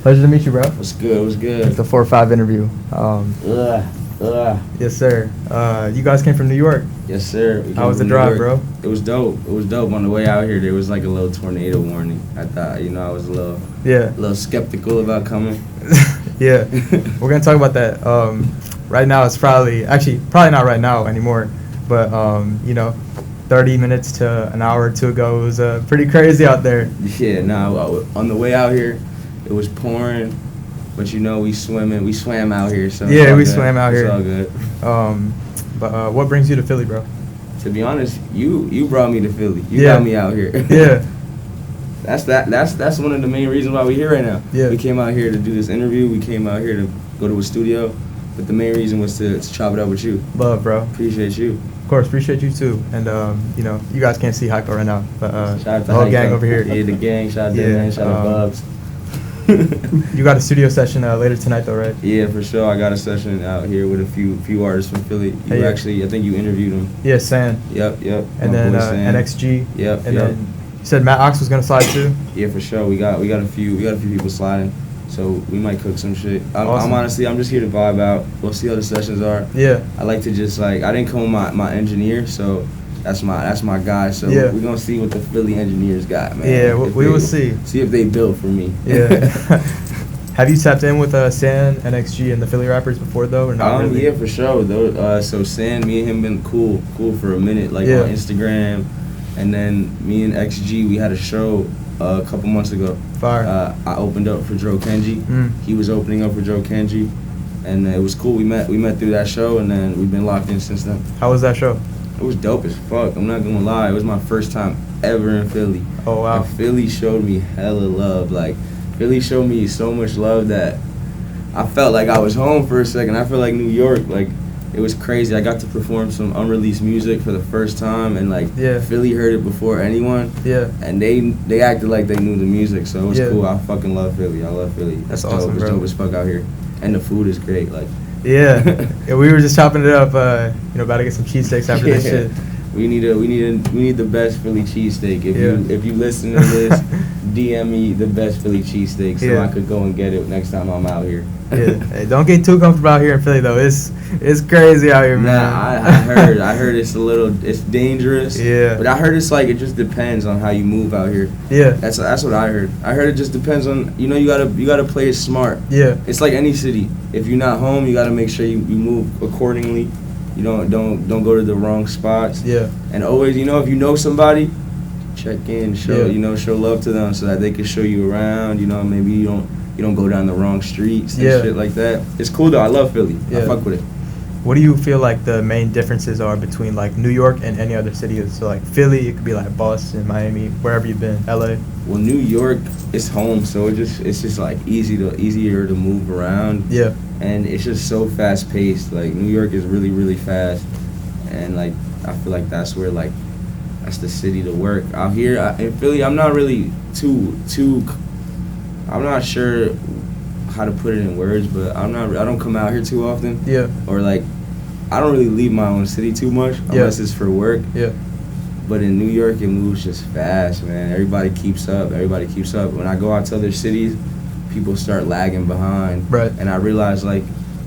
Pleasure to meet you, bro. What's good? What's good? It's the FourFive Interview. Yes, sir. You guys came from New York. Yes, sir. How was the drive, bro? It was dope. It was dope. On the way out here, there was like a little tornado warning. I thought, I was a little skeptical about coming. Yeah, we're gonna talk about that. Right now, it's probably not right now anymore, but 30 minutes to an hour or two ago, it was pretty crazy out there. Yeah, on the way out here, it was pouring, but we swam out here. So yeah, we swam out here. It's all good. But what brings you to Philly, bro? To be honest, you brought me to Philly. You Yeah. got me out here. Yeah. That's one of the main reasons why we're here right now. Yeah. We came out here to do this interview. We came out here to go to a studio, but the main reason was to chop it up with you. Love, bro. Appreciate you. Of course, appreciate you too. And you guys can't see Hypo right now, but shout out to the whole gang Hypo. over here. Yeah, the gang. Shout out to man. Shout out to Bubs. You got a studio session later tonight, though, right? Yeah, for sure. I got a session out here with a few artists from Philly. I think you interviewed them. Yeah, San. Yep. And then NXG. Yep. And then you said Matt Ox was gonna slide too. Yeah, for sure. We got a few people sliding, so we might cook some shit. I'm honestly, I'm just here to vibe out. We'll see how the sessions are. Yeah. I like to just I didn't come with my engineer, so that's my guy. So yeah. We're gonna see what the Philly engineers got, man. Yeah, we will see. See if they built for me. Yeah. Have you tapped in with San, NXG, and the Philly rappers before though, or not really? Yeah, for sure. So San, me and him been cool for a minute, on Instagram, and then me and XG, we had a show a couple months ago. Fire. I opened up for Dro Kenji. He was opening up for Dro Kenji, and it was cool. We met through that show, and then we've been locked in since then. How was that show? It was dope as fuck. I'm not gonna lie. It was my first time ever in Philly. Oh wow. And Philly showed me hella love. Philly showed me so much love that I felt like I was home for a second. I feel like New York, it was crazy. I got to perform some unreleased music for the first time, and Philly heard it before anyone. Yeah. And they acted like they knew the music, so it was cool. I fucking love Philly. I love Philly. That's awesome, dope. bro. It's dope as fuck out here, and the food is great. Yeah, we were just chopping it up. About to get some cheesesteaks after this shit. We need the best Philly cheesesteak. If you listen to this, DM me the best Philly cheesesteak so I could go and get it next time I'm out here. Yeah, hey, don't get too comfortable out here in Philly though. It's crazy out here, man. Nah, I heard it's dangerous. Yeah. But I heard it just depends on how you move out here. Yeah. That's what I heard. I heard it just depends on you gotta play it smart. Yeah. It's like any city. If you're not home, you gotta make sure you move accordingly. You don't go to the wrong spots. Yeah. And always, if you know somebody, check in, show love to them so that they can show you around. Maybe you don't go down the wrong streets and shit like that. It's cool though. I love Philly. Yeah. I fuck with it. What do you feel like the main differences are between New York and any other city? So Philly, it could be Boston, Miami, wherever you've been, LA. Well, New York is home, so it's just easier to move around. Yeah. And it's just so fast paced. New York is really, really fast, and I feel like that's where that's the city to work. Out here in Philly, I'm not really I'm not sure how to put it in words, but I don't come out here too often. Yeah. Or I don't really leave my own city too much unless it's for work. Yeah. But in New York, it moves just fast, man. Everybody keeps up. When I go out to other cities, people start lagging behind. Right. And I realize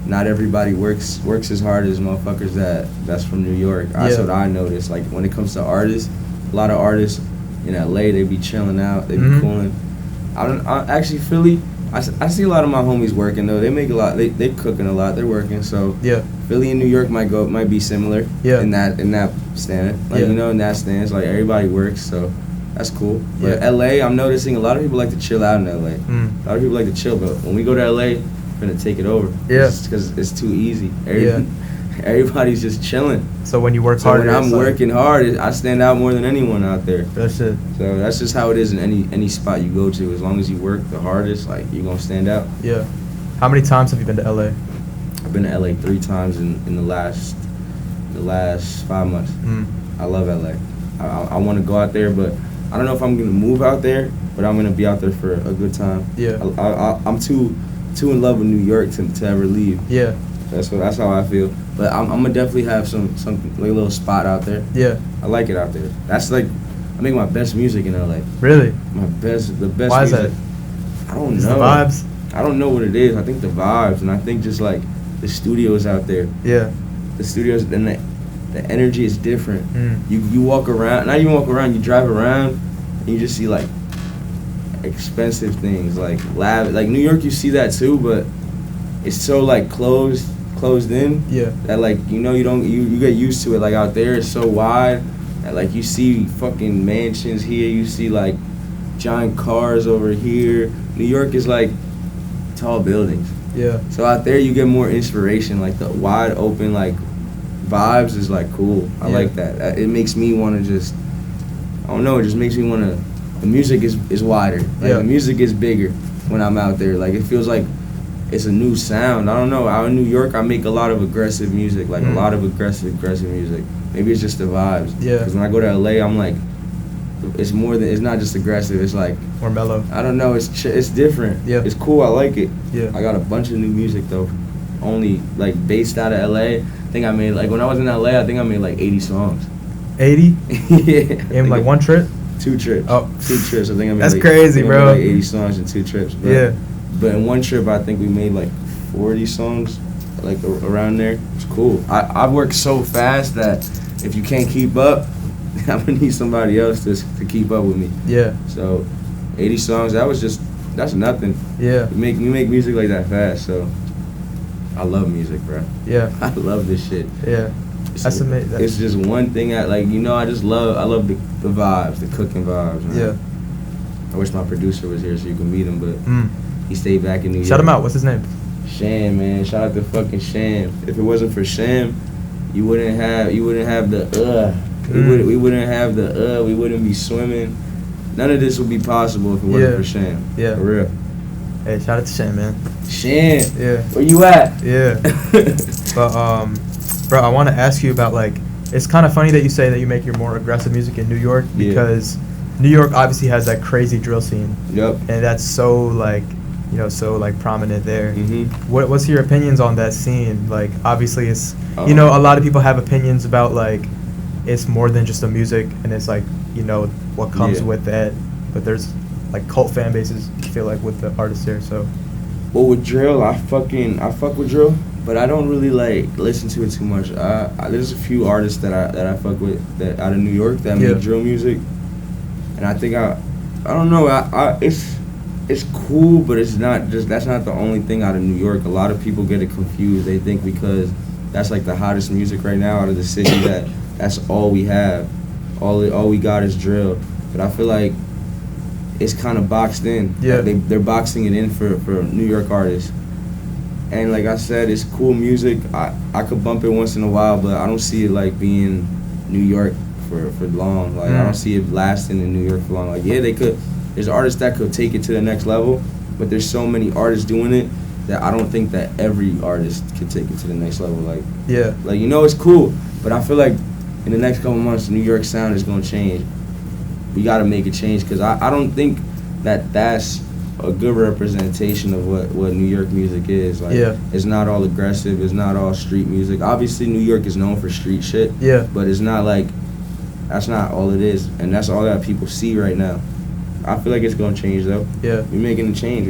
not everybody works as hard as motherfuckers that's from New York. That's what I noticed. When it comes to artists, a lot of artists in LA, they be chilling out, they be cooling. Actually Philly, I see a lot of my homies working though. They make a lot. They cooking a lot. They're working. So yeah. Philly and New York might be similar. Yeah. In that stand, in that stance, everybody works. So that's cool. But LA, I'm noticing a lot of people like to chill out in LA. A lot of people like to chill, but when we go to LA, we're gonna take it over. Yeah. Because it's too easy. Everybody's just chilling. So when you work harder, when I'm working hard, I stand out more than anyone out there. That's it. So that's just how it is in any spot you go to. As long as you work the hardest, you're gonna stand out. Yeah. How many times have you been to LA? I've been to LA 3 times in the last 5 months. I love LA. I want to go out there, but I don't know if I'm gonna move out there. But I'm gonna be out there for a good time. Yeah. I'm too in love with New York to ever leave. Yeah. That's how I feel. But I'm gonna definitely have some little spot out there. Yeah. I like it out there. That's I make my best music in LA. Really? The best Why music. is that? I don't know. The vibes? I don't know what it is. I think the vibes, and I think just like the studios out there. Yeah. The studios, and the energy is different. Mm. You walk around, not even walk around, you drive around, and you just see like expensive things, like like New York, you see that too, but it's so like closed in. Yeah. That like you get used to it. Like out there, it's so wide. And like you see fucking mansions here, you see like giant cars over here. New York is like tall buildings. Yeah. So out there you get more inspiration. Like the wide open like vibes is like cool. I like that. It makes me want to just, I don't know, it just makes me want to, the music is wider. Like the music is bigger when I'm out there. Like it feels like it's a new sound. I don't know. Out in New York, I make a lot of aggressive music. Like a lot of aggressive music. Maybe it's just the vibes. Yeah. Because when I go to LA, I'm like, it's more than, it's not just aggressive. It's like more mellow. I don't know. It's different. Yeah. It's cool. I like it. Yeah. I got a bunch of new music though. Only like based out of LA. I think I made like when I was in LA, I think I made like 80 songs. 80? Yeah. In like one trip? 2 trips. Oh. 2 trips. I think I made That's like, crazy, bro. I made like 80 songs in 2 trips. Bro. Yeah. But in one trip, I think we made like 40 songs, like around there. It's cool. I work so fast that if you can't keep up, I'm gonna need somebody else to keep up with me. Yeah. So, 80 songs. That's nothing. Yeah. We make music like that fast. So, I love music, bro. Yeah. I love this shit. Yeah. That's amazing. It's just one thing I love the vibes, the cooking vibes. Man. Yeah. I wish my producer was here so you can meet him, but he stayed back in New York. Shout him out. What's his name? Sham, man. Shout out to fucking Sham. If it wasn't for Sham, you wouldn't have the we wouldn't have the we wouldn't be swimming. None of this would be possible if it wasn't for Sham. Yeah. For real. Hey, shout out to Sham, man. Sham. Yeah. Where you at? Yeah. But bro, I want to ask you about like, it's kind of funny that you say that you make your more aggressive music in New York because New York obviously has that crazy drill scene. Yep. And that's so like, so like prominent there. Mm-hmm. What's your opinions on that scene? Like, obviously it's, a lot of people have opinions about like, it's more than just the music and it's like, what comes with that. But there's like cult fan bases, I feel like, with the artists there, so. Well, with drill, I fuck with drill, but I don't really like listen to it too much. There's a few artists that I fuck with that out of New York that make drill music, and I think I don't know. It's cool, but it's not just, that's not the only thing out of New York. A lot of people get it confused. They think because that's like the hottest music right now out of the city that's all we have. All we got is drill. But I feel like it's kind of boxed in. Yeah. Like they're boxing it in for New York artists. And like I said, it's cool music. I could bump it once in a while, but I don't see it like being New York for long. Like I don't see it lasting in New York for long. Like they could. There's artists that could take it to the next level, but there's so many artists doing it that I don't think that every artist could take it to the next level. Like it's cool, but I feel like in the next couple months, the New York sound is gonna change. We gotta make a change because I don't think that's a good representation of what New York music is. Like it's not all aggressive, it's not all street music. Obviously New York is known for street shit. Yeah. But it's not like, that's not all it is, and that's all that people see right now. I feel like it's gonna change though. Yeah. We're making a change.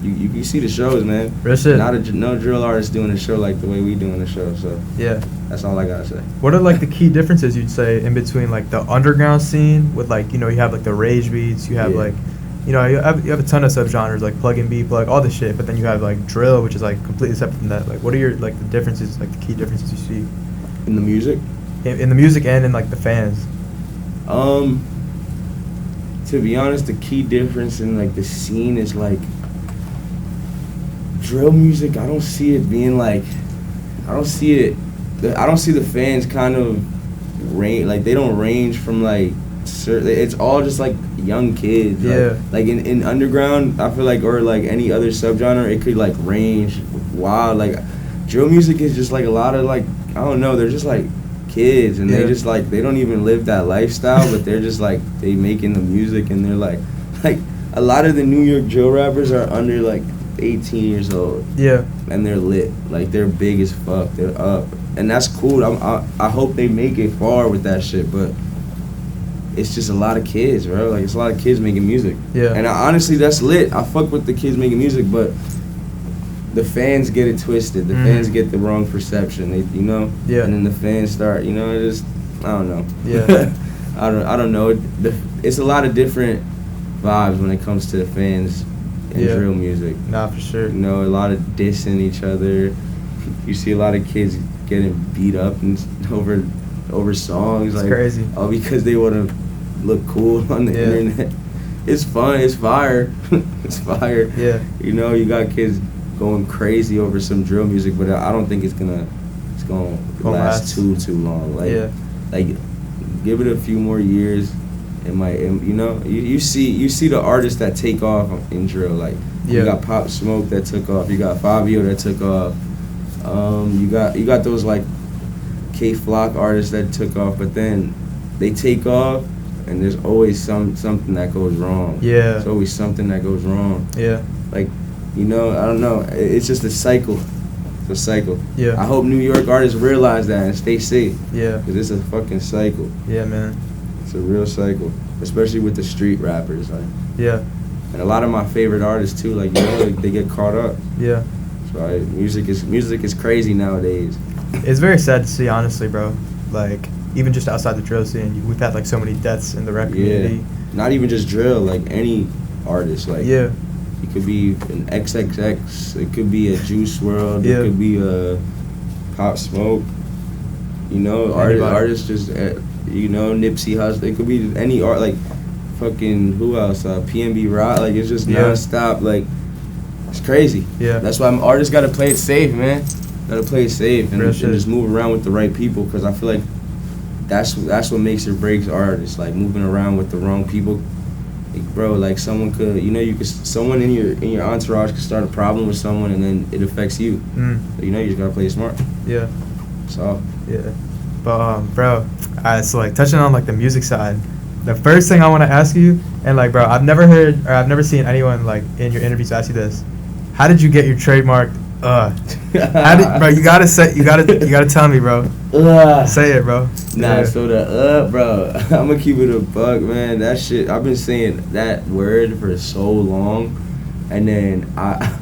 You see the shows, man. Real shit. No drill artist doing a show like the way we doing the show. So that's all I gotta say. What are like the key differences you'd say in between like the underground scene with like you have like the rage beats, you have like you have a ton of subgenres like plug and beat, plug, all this shit, but then you have like drill, which is like completely separate from that. Like what are your like the differences, like the key differences you see in the music? In the music and in like the fans. To be honest, the key difference in like the scene is like drill music. I don't see it being like, I don't see the fans kind of range, like they don't range from like it's all just like young kids. Like in underground, I feel like, or like any other subgenre, it could like range wild. Like drill music is just like a lot of like, I don't know, they're just like kids and they just like, they don't even live that lifestyle, but they're just like, they making the music and they're like a lot of the New York drill rappers are under like 18 years old. Yeah. And they're lit. Like they're big as fuck. They're up. And that's cool. I hope they make it far with that shit, but it's just a lot of kids, bro. Like, it's a lot of kids making music. Yeah. And honestly, that's lit. I fuck with the kids making music, but the fans get it twisted. The fans get the wrong perception. They, you know. Yeah. And then the fans start, you know, just I don't know. Yeah. I don't know. It's a lot of different vibes when it comes to the fans and drill music. Nah, for sure. You know, a lot of dissing each other. You see a lot of kids getting beat up and over songs. It's like, crazy. Oh, because they want to look cool on the internet. It's fun. It's fire. It's fire. Yeah. You know, you got kids going crazy over some drill music, but I don't think it's gonna last too long. Like, give it a few more years. It might, you know, you see the artists that take off in drill. Like, you got Pop Smoke that took off. You got Fabio that took off. You got those like K Flock artists that took off, but then they take off, and there's always something that goes wrong. Yeah. There's always something that goes wrong. Yeah. Like, you know, I don't know. It's just a cycle. It's a cycle. Yeah. I hope New York artists realize that and stay safe. Yeah. Because it's a fucking cycle. Yeah, man. It's a real cycle, especially with the street rappers. Like. Yeah. And a lot of my favorite artists too. Like, you know, like, they get caught up. Yeah. So music is crazy nowadays. It's very sad to see, honestly, bro. Like, even just outside the drill scene, we've had like so many deaths in the rap community. Not even just drill, like any artist. Like, yeah. It could be an XXX. It could be a Juice WRLD. It could be a Pop Smoke. You know, artists just, you know, Nipsey Hussle. It could be any art, like fucking, who else? PNB Rock. Like, it's just nonstop. Like, it's crazy. Yeah. That's why artists got to play it safe, man. Got to play it safe and just move around with the right people, because I feel like that's what makes or breaks artists. Like, moving around with the wrong people. Like, bro, like, someone could, you know, someone in your entourage could start a problem with someone, and then it affects you. So, you know, you just gotta play it smart. Yeah. So. Yeah. But bro, so like touching on like the music side, the first thing I want to ask you, and like, bro, I've never seen anyone like in your interviews ask you this. How did you get your trademarked? Bro, you gotta tell me, bro. Say it, bro. Nah, so bro, I'm gonna keep it a buck, man. That shit, I've been saying that word for so long, and then I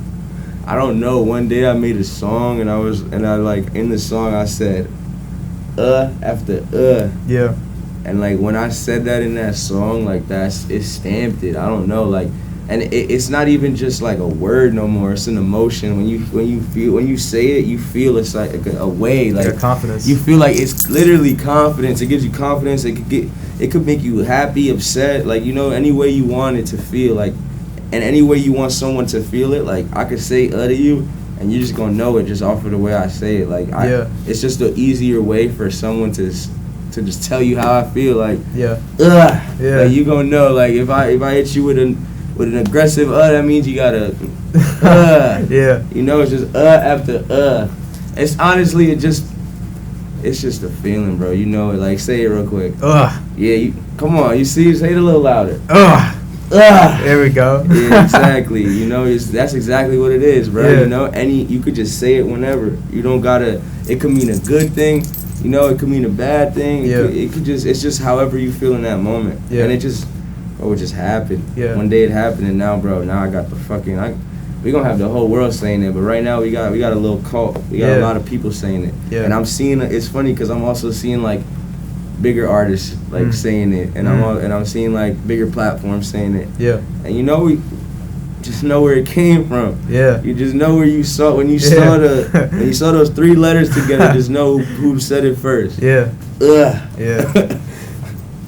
don't know. One day I made a song, and I like in the song I said, after yeah, and like when I said that in that song, like it stamped it. I don't know, like. And it's not even just like a word no more. It's an emotion. When you say it, you feel it's like a way, like a confidence. You feel like it's literally confidence. It gives you confidence. It could make you happy, upset, like, you know, any way you want it to feel, like, and any way you want someone to feel it. Like, I could say to you, and you're just gonna know it just off of the way I say it. Like, it's just an easier way for someone to just tell you how I feel. Like, like, you gonna know. Like, if I hit you with an aggressive that means you gotta yeah, you know, it's just after it's honestly it's just a feeling, bro, you know it. Like, say it real quick. Yeah, come on, you see, say it a little louder. There we go. Yeah, exactly. You know, that's exactly what it is, bro. You know, you could just say it whenever. You don't gotta, it could mean a good thing, you know, it could mean a bad thing. It could just, it's just however you feel in that moment. And it just happened. One day it happened, and now, bro, I got the fucking, we gonna have the whole world saying it, but right now we got a little cult. We got a lot of people saying it. And I'm seeing, it's funny because I'm also seeing like bigger artists like saying it, and I'm seeing like bigger platforms saying it. And you know, we just know where it came from. You just know where you saw when you saw those three letters together. Just know who said it first.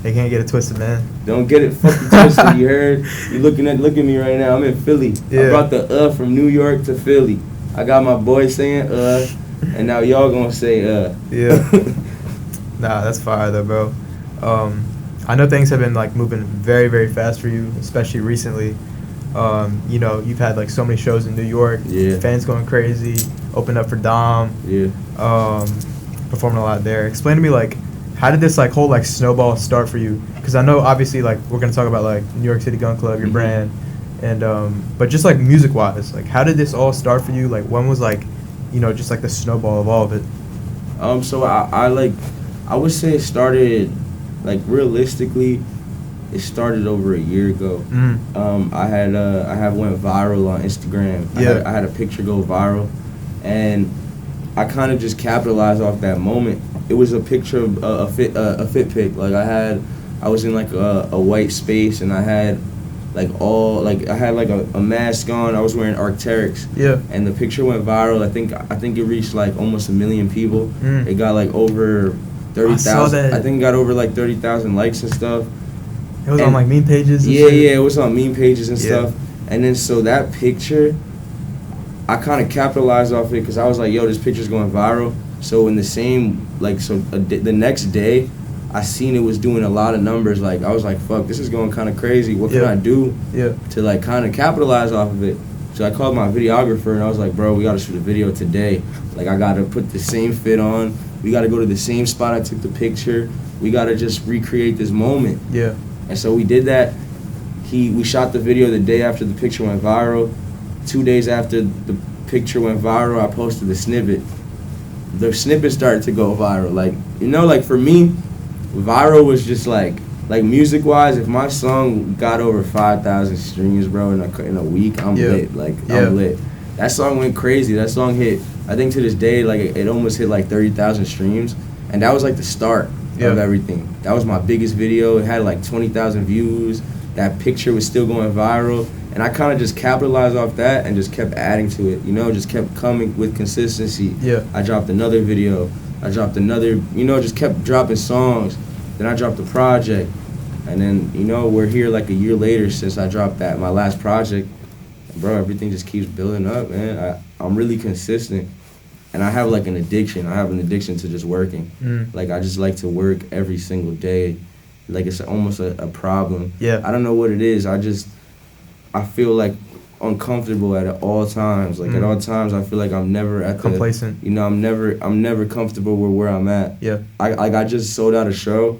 They can't get it twisted, man. Don't get it fucking twisted, you heard? Look at me right now. I'm in Philly. I brought the from New York to Philly. I got my boy saying and now y'all gonna say Nah, that's fire though, bro. I know things have been like moving very, very fast for you, especially recently. You know, you've had like so many shows in New York. Fans going crazy. Opened up for Dom. Performing a lot there. Explain to me, like, how did this like whole like snowball start for you? Because I know obviously like we're gonna talk about like New York City Gun Club, your brand, and but just like music wise, like how did this all start for you? Like when was like, you know, just like the snowball of all of it? So I would say it started like realistically it started over a year ago. I had went viral on Instagram. I had a picture go viral, and I kind of just capitalized off that moment. It was a picture of a fit pic. Like I was in like a white space, and I had like a mask on. I was wearing Arc'teryx. Yeah. And the picture went viral. I think it reached like almost 1 million people. It got like over 30,000. I think it got over like 30,000 likes and stuff. It was on like meme pages. Yeah, it was on meme pages and stuff. And then so that picture, I kind of capitalized off it because I was like, yo, this picture's going viral. So in the same the next day, I seen it was doing a lot of numbers. Like I was like, fuck, this is going kind of crazy. What can I do to like kind of capitalize off of it? So I called my videographer and I was like, bro, we gotta shoot a video today. Like I gotta put the same fit on. We gotta go to the same spot I took the picture. We gotta just recreate this moment. Yeah. And so we did that. We shot the video the day after the picture went viral. 2 days after the picture went viral, I posted the snippet. The snippet started to go viral. Like, you know, like for me, viral was just like music-wise, if my song got over 5,000 streams, bro, in a week, I'm lit. Like, I'm lit. That song went crazy. That song hit, I think to this day, like it almost hit like 30,000 streams. And that was like the start of everything. That was my biggest video. It had like 20,000 views. That picture was still going viral. And I kind of just capitalized off that and just kept adding to it, you know, just kept coming with consistency. Yeah. I dropped another video. I dropped another, you know, just kept dropping songs. Then I dropped a project. And then, you know, we're here like a year later since I dropped my last project. Bro, everything just keeps building up, man. I'm really consistent. And I have like an addiction. I have an addiction to just working. Like I just like to work every single day. Like it's almost a problem. Yeah. I don't know what it is. I feel like uncomfortable at all times. Like at all times I feel like I'm never at complacent. You know, I'm never comfortable with where I'm at. Yeah. I just sold out a show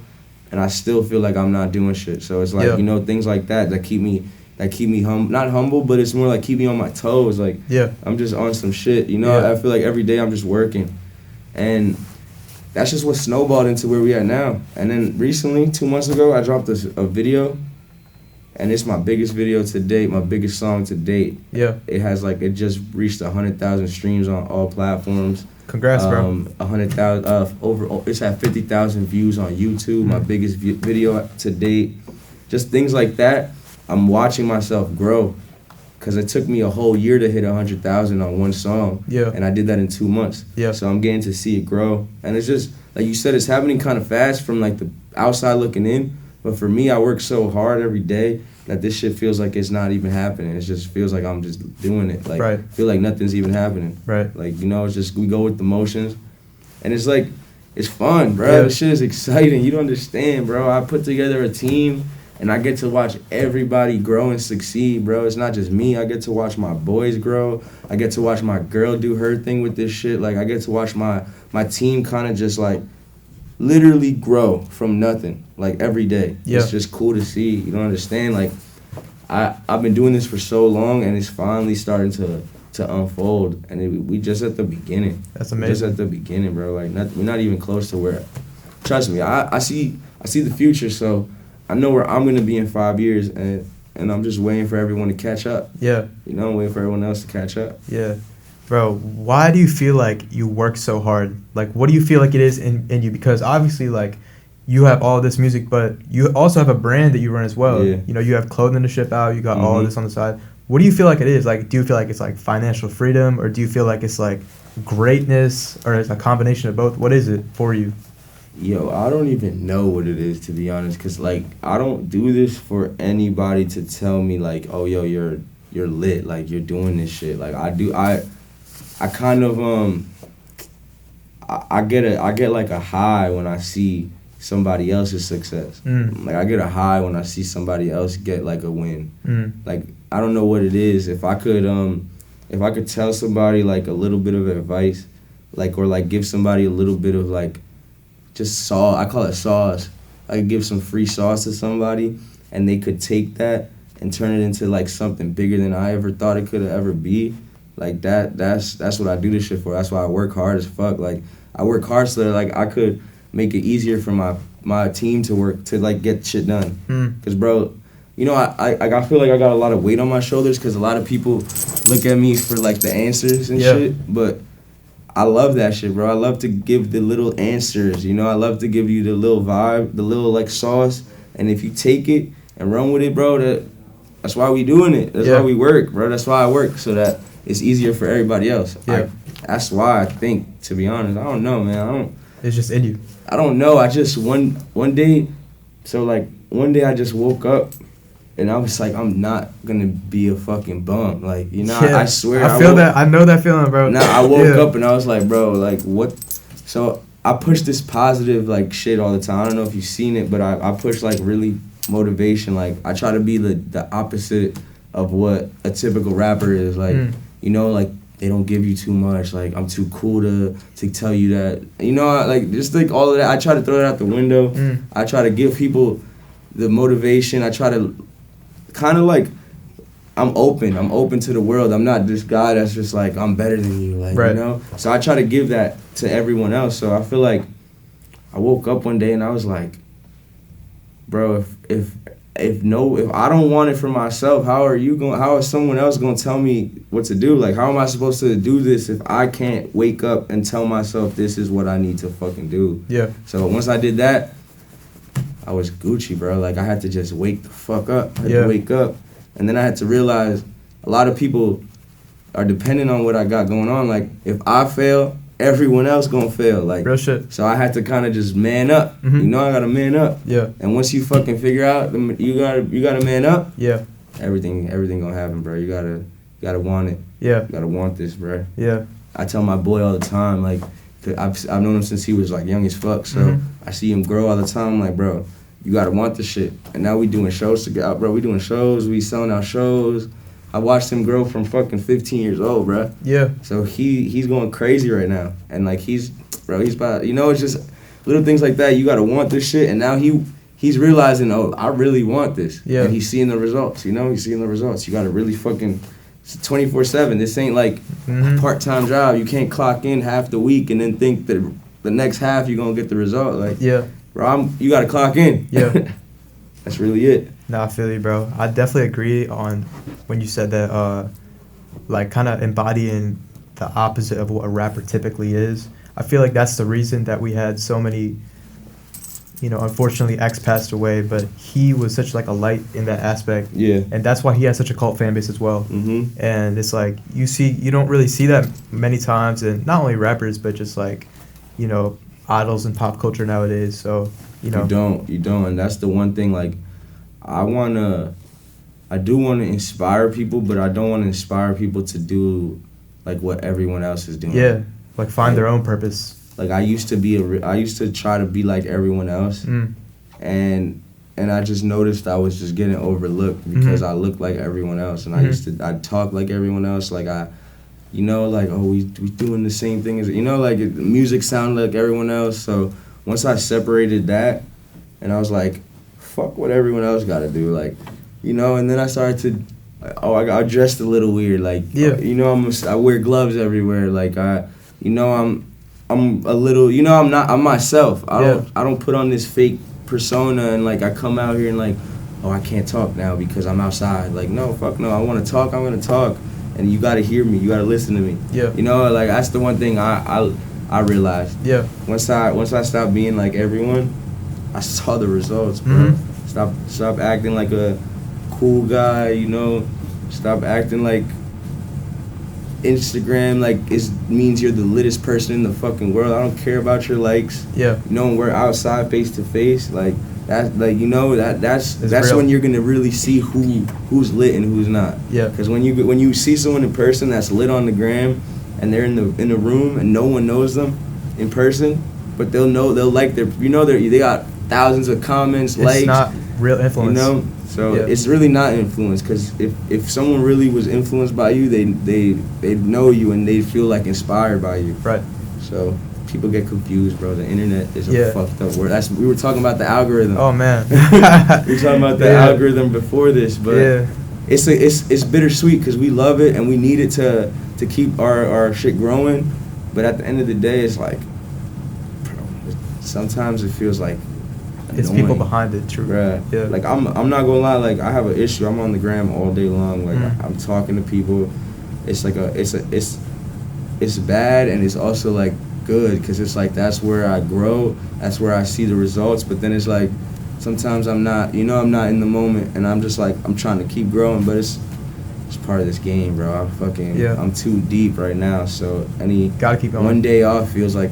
and I still feel like I'm not doing shit. So it's like, you know, things like that keep me not humble, but it's more like keep me on my toes. Like I'm just on some shit, you know. I feel like every day I'm just working. And that's just what snowballed into where we at now. And then recently, 2 months ago, I dropped a video, and it's my biggest video to date, my biggest song to date. Yeah. It just reached 100,000 streams on all platforms. Congrats, bro. 100,000 it's had 50,000 views on YouTube, my biggest video to date. Just things like that. I'm watching myself grow, because it took me a whole year to hit 100,000 on one song. Yeah. And I did that in 2 months. Yeah. So I'm getting to see it grow. And it's just, like you said, it's happening kind of fast from like the outside looking in. But for me, I work so hard every day that this shit feels like it's not even happening. It just feels like I'm just doing it. Like, I feel like nothing's even happening. Right. Like, you know, it's just, we go with the motions. And it's like, it's fun, bro. Yeah. This shit is exciting. You don't understand, bro. I put together a team, and I get to watch everybody grow and succeed, bro. It's not just me. I get to watch my boys grow. I get to watch my girl do her thing with this shit. Like, I get to watch my team kind of just, like, literally grow from nothing, like, every day. Yeah. It's just cool to see. You don't understand? Like, I've been doing this for so long, and it's finally starting to unfold. And we just at the beginning. That's amazing. Just at the beginning, bro. Like, we're not even close to where. Trust me, I see the future, so I know where I'm gonna be in 5 years, and I'm just waiting for everyone to catch up. Yeah. You know, I'm waiting for everyone else to catch up. Yeah. Bro, why do you feel like you work so hard? Like, what do you feel like it is in you? Because obviously, like, you have all this music, but you also have a brand that you run as well. Yeah. You know, you have clothing to ship out. You got all of this on the side. What do you feel like it is? Like, do you feel like it's like financial freedom, or do you feel like it's like greatness, or it's a combination of both? What is it for you? Yo, I don't even know what it is, to be honest, because, like, I don't do this for anybody to tell me, like, oh, yo, you're lit, like, you're doing this shit. Like, I kind of, I get, like, a high when I see somebody else's success. Like, I get a high when I see somebody else get, like, a win. Like, I don't know what it is. If I could tell somebody, like, a little bit of advice, like, or, like, give somebody a little bit of, like, just sauce. I call it sauce. I could give some free sauce to somebody, and they could take that and turn it into like something bigger than I ever thought it could ever be. Like that's what I do this shit for. That's why I work hard as fuck. Like I work hard so that like I make it easier for my team to work, to like get shit done. Cause bro, you know, I feel like I got a lot of weight on my shoulders because a lot of people look at me for like the answers and shit, but I love that shit, bro. I love to give the little answers, you know. I love to give you the little vibe, the little like sauce, and if you take it and run with it, bro, that's why we doing it. That's why we work, bro. That's why I work, so that it's easier for everybody else. That's why I think, to be honest, I don't know, man. It's just in you. I don't know. I just one day I just woke up and I was like, I'm not gonna be a fucking bum. Like, you know, I swear. I feel that. I know that feeling, bro. Now I woke up and I was like, bro, like what? So I push this positive like shit all the time. I don't know if you've seen it, but I push like really motivation. Like I try to be the opposite of what a typical rapper is. Like, you know, like they don't give you too much. Like I'm too cool to tell you that. You know, like just like all of that. I try to throw that out the window. I try to give people the motivation. I try to kind of like, I'm open to the world. I'm not this guy that's just like, I'm better than you, like, you know? So I try to give that to everyone else. So I feel like I woke up one day and I was like, bro, if I don't want it for myself, how is someone else gonna tell me what to do? Like, how am I supposed to do this if I can't wake up and tell myself this is what I need to fucking do? Yeah. So once I did that, I was Gucci, bro. Like, I had to just wake the fuck up. I had to wake up. And then I had to realize a lot of people are dependent on what I got going on. Like, if I fail, everyone else gonna fail. Like, real shit. So I had to kind of just man up. You know, I gotta man up. Yeah. And once you fucking figure out you gotta man up. Yeah. Everything gonna happen, bro. You gotta want it. Yeah. You gotta want this, bro. Yeah. I tell my boy all the time, like, I've known him since he was like young as fuck. So I see him grow all the time. I'm like, bro, you gotta want the shit. And now we doing shows together, bro. We doing shows. We selling out shows. I watched him grow from fucking 15 years old, bro. Yeah. So he's going crazy right now. And like he's about, you know, it's just little things like that. You gotta want this shit. And now he's realizing, oh, I really want this. Yeah. And he's seeing the results, you know? He's seeing the results. You gotta really fucking, it's 24/7. This ain't like a part-time job. You can't clock in half the week and then think that the next half you're gonna get the result. Like, yeah. Bro, you gotta clock in. Yeah. That's really it. No, I feel you, bro. I definitely agree on when you said that, like, kind of embodying the opposite of what a rapper typically is. I feel like that's the reason that we had so many, you know, unfortunately X passed away, but he was such like a light in that aspect. Yeah. And that's why he has such a cult fan base as well. And it's like, you don't really see that many times, and not only rappers, but just like, you know, idols in pop culture nowadays. So, you know. You don't. And that's the one thing, like, I do want to inspire people, but I don't want to inspire people to do like what everyone else is doing. Yeah, like find their own purpose. Like I used to try to be like everyone else, and I just noticed I was just getting overlooked because I looked like everyone else, and I'd talk like everyone else, like you know, like, oh, we doing the same thing as, you know, like music sounded like everyone else. So once I separated that, and I was like, fuck what everyone else got to do, like, you know, and then I started to, I dressed a little weird, like, you know, I wear gloves everywhere, like, you know, I'm a little, you know, I'm myself. I don't put on this fake persona and like I come out here and like, oh, I can't talk now because I'm outside. Like, no, fuck no, I want to talk, I'm gonna talk, and you gotta hear me, you gotta listen to me. Yeah. You know, like that's the one thing I realized. Yeah. Once I stopped being like everyone, I saw the results, bro. Stop acting like a cool guy, you know. Stop acting like Instagram like means you're the littest person in the fucking world. I don't care about your likes. Yeah. You know, we're outside face to face. Like that, like, you know, that's when you're gonna really see who's lit and who's not. Yeah. Because when you see someone in person that's lit on the gram, and they're in the room and no one knows them in person, but they'll like they got thousands of comments, likes. It's not real influence. You know. So it's really not influence, because if someone really was influenced by you, they know you and they feel like inspired by you. Right. So people get confused, bro. The internet is a fucked up word. We were talking about the algorithm. Oh man. We were talking about the algorithm before this, but it's bittersweet because we love it and we need it to keep our shit growing. But at the end of the day, it's like, bro, sometimes it feels like it's people behind it, true. Bruh. Yeah. Like I'm not gonna lie, like I have an issue. I'm on the gram all day long. Like I'm talking to people. It's like it's bad, and it's also like good, because it's like that's where I grow. That's where I see the results. But then it's like sometimes I'm not in the moment, and I'm just like I'm trying to keep growing, but it's part of this game, bro. I'm too deep right now. So gotta keep going. One day off feels like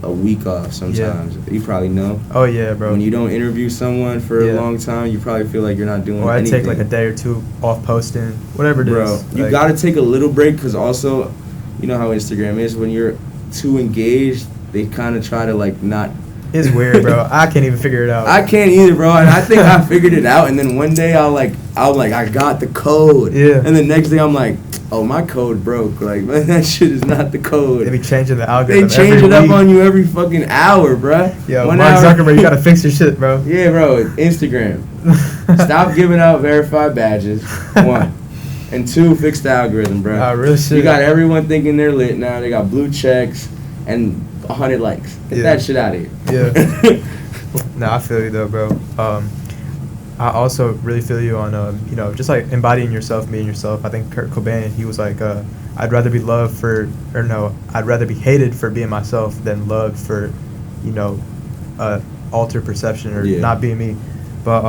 a week off sometimes. You probably know. Oh yeah, bro. When you don't interview someone for a long time, you probably feel like you're not doing anything. Or I take like a day or two off posting, whatever it is. Bro, you gotta take a little break, because also, you know how Instagram is. When you're too engaged, they kind of try to like not. It's weird, bro. I can't even figure it out. I can't either, bro. And I think I figured it out. And then one day I'm like, I got the code. Yeah. And the next day I'm like, oh, my code broke. Like, man, that shit is not the code. They be changing the algorithm. They change it up on you every fucking hour, bro. Yo, Mark Zuckerberg, you gotta fix your shit, bro. Yeah, bro. Instagram. Stop giving out verified badges. 1. And 2, fix the algorithm, bro. Real shit. You got everyone thinking they're lit now. They got blue checks and 100 likes. Get that shit out of here. Yeah. Nah, I feel you though, bro. I also really feel you on just like embodying yourself, being yourself. I think Kurt Cobain, he was like, I'd rather be I'd rather be hated for being myself than loved for, altered perception or not being me. But